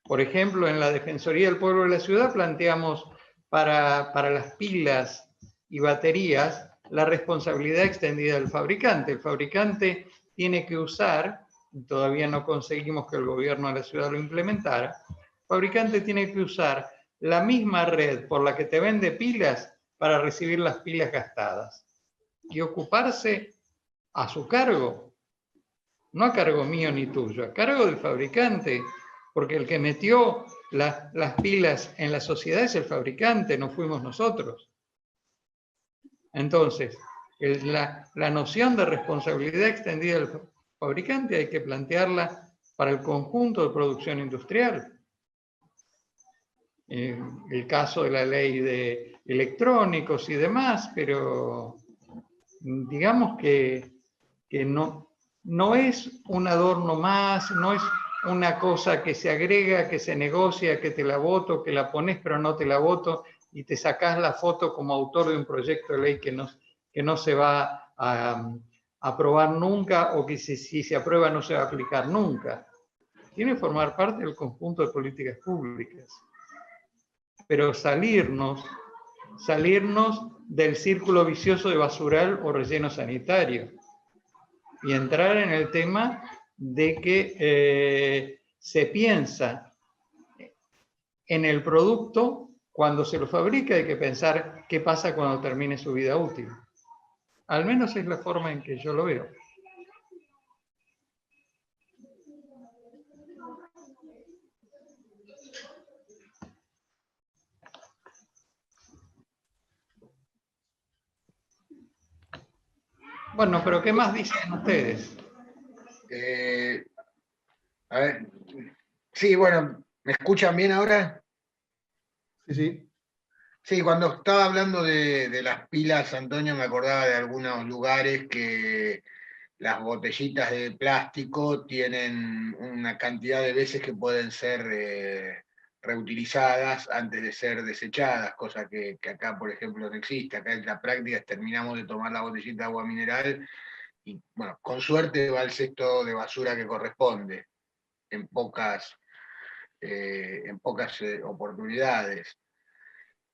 Por ejemplo, en la Defensoría del Pueblo de la Ciudad planteamos para las pilas y baterías la responsabilidad extendida del fabricante. El fabricante tiene que usar, todavía no conseguimos que el gobierno de la ciudad lo implementara, el fabricante tiene que usar la misma red por la que te vende pilas para recibir las pilas gastadas y ocuparse a su cargo, no a cargo mío ni tuyo, a cargo del fabricante, porque el que metió las pilas en la sociedad es el fabricante, no fuimos nosotros. Entonces, la noción de responsabilidad extendida del fabricante hay que plantearla para el conjunto de producción industrial. El caso de la ley de electrónicos y demás, pero digamos que no es un adorno más, no es una cosa que se agrega, que se negocia, que te la voto, que la pones pero no te la voto y te sacás la foto como autor de un proyecto de ley que no se va a aprobar nunca o que si se aprueba no se va a aplicar nunca. Tiene que formar parte del conjunto de políticas públicas. Pero salirnos del círculo vicioso de basural o relleno sanitario y entrar en el tema de que se piensa en el producto cuando se lo fabrica, hay que pensar qué pasa cuando termine su vida útil. Al menos es la forma en que yo lo veo. Bueno, pero ¿qué más dicen ustedes? A ver. Sí, bueno, ¿me escuchan bien ahora? Sí, sí. Sí, cuando estaba hablando de las pilas, Antonio, me acordaba de algunos lugares que las botellitas de plástico tienen una cantidad de veces que pueden ser reutilizadas antes de ser desechadas, cosa que acá, por ejemplo, no existe. Acá en la práctica terminamos de tomar la botellita de agua mineral y, bueno, con suerte va al cesto de basura que corresponde, en pocas oportunidades.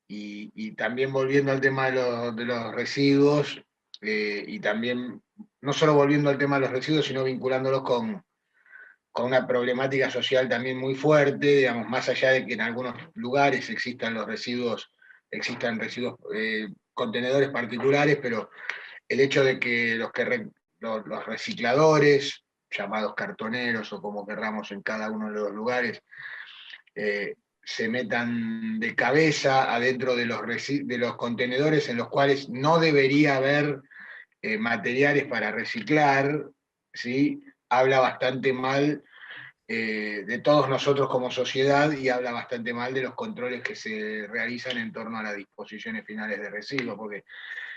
Y también volviendo al tema de los residuos, y también, no solo volviendo al tema de los residuos, sino vinculándolos con una problemática social también muy fuerte, digamos, más allá de que en algunos lugares existan residuos, contenedores particulares, pero el hecho de que los recicladores, llamados cartoneros o como querramos en cada uno de los lugares, se metan de cabeza adentro de los contenedores en los cuales no debería haber materiales para reciclar, ¿sí? Habla bastante mal de todos nosotros como sociedad y habla bastante mal de los controles que se realizan en torno a las disposiciones finales de residuos, porque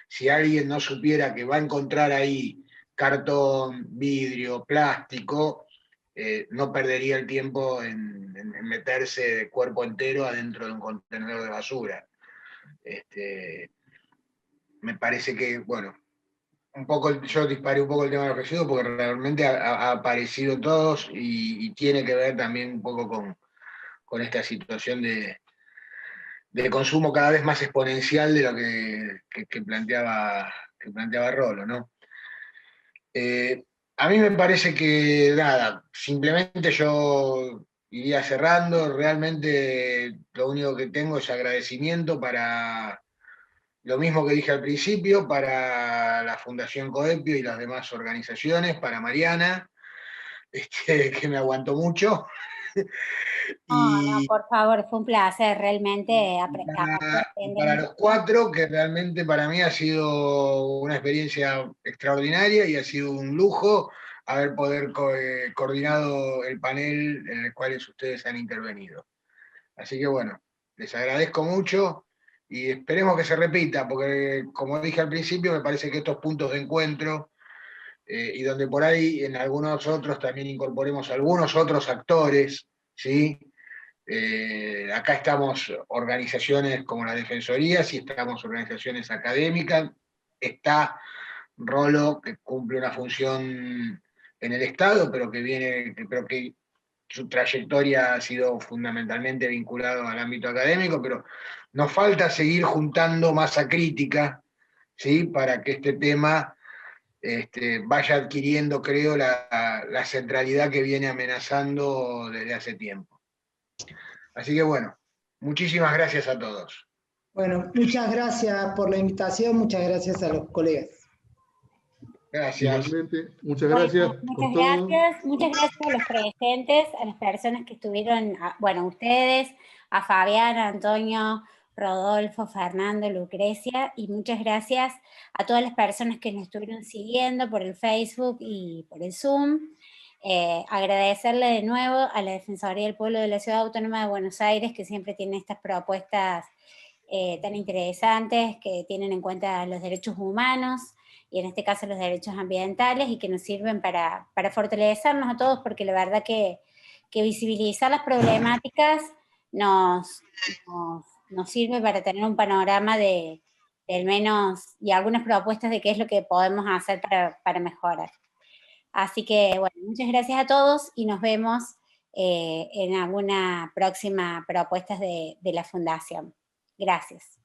si alguien no supiera que va a encontrar ahí cartón, vidrio, plástico, no perdería el tiempo en meterse de cuerpo entero adentro de un contenedor de basura. Me parece que, bueno, yo disparé un poco el tema de los residuos porque realmente ha aparecido todos y tiene que ver también un poco con esta situación de consumo cada vez más exponencial de lo que planteaba Rolo, ¿no? A mí me parece que, nada, simplemente yo iría cerrando. Realmente lo único que tengo es agradecimiento para lo mismo que dije al principio, para la Fundación Coepio y las demás organizaciones, para Mariana, que me aguantó mucho. No, Y por favor, fue un placer realmente para aprender los mucho. cuatro, que realmente para mí ha sido una experiencia extraordinaria y ha sido un lujo poder coordinado el panel en el cual ustedes han intervenido. Así que bueno, les agradezco mucho y esperemos que se repita, porque como dije al principio, me parece que estos puntos de encuentro, y donde por ahí en algunos otros también incorporemos algunos otros actores, ¿sí? Acá estamos organizaciones como la Defensoría, si estamos organizaciones académicas, está Rolo, que cumple una función en el Estado, pero que su trayectoria ha sido fundamentalmente vinculado al ámbito académico, pero nos falta seguir juntando masa crítica, ¿sí? Para que este tema vaya adquiriendo, creo, la centralidad que viene amenazando desde hace tiempo. Así que bueno, muchísimas gracias a todos. Bueno, muchas gracias por la invitación, muchas gracias a los colegas. Gracias. Igualmente, muchas Bueno, gracias por todo. muchas gracias a los presentes, a las personas que estuvieron, bueno, ustedes, a Fabián, a Antonio, Rodolfo, Fernando, Lucrecia, y muchas gracias a todas las personas que nos estuvieron siguiendo por el Facebook y por el Zoom. Agradecerle de nuevo a la Defensoría del Pueblo de la Ciudad Autónoma de Buenos Aires, que siempre tiene estas propuestas tan interesantes, que tienen en cuenta los derechos humanos, y en este caso los derechos ambientales, y que nos sirven para fortalecernos a todos, porque la verdad que visibilizar las problemáticas nos sirve para tener un panorama de al menos, y algunas propuestas de qué es lo que podemos hacer para mejorar. Así que, bueno, muchas gracias a todos y nos vemos en alguna próxima propuesta de la Fundación. Gracias.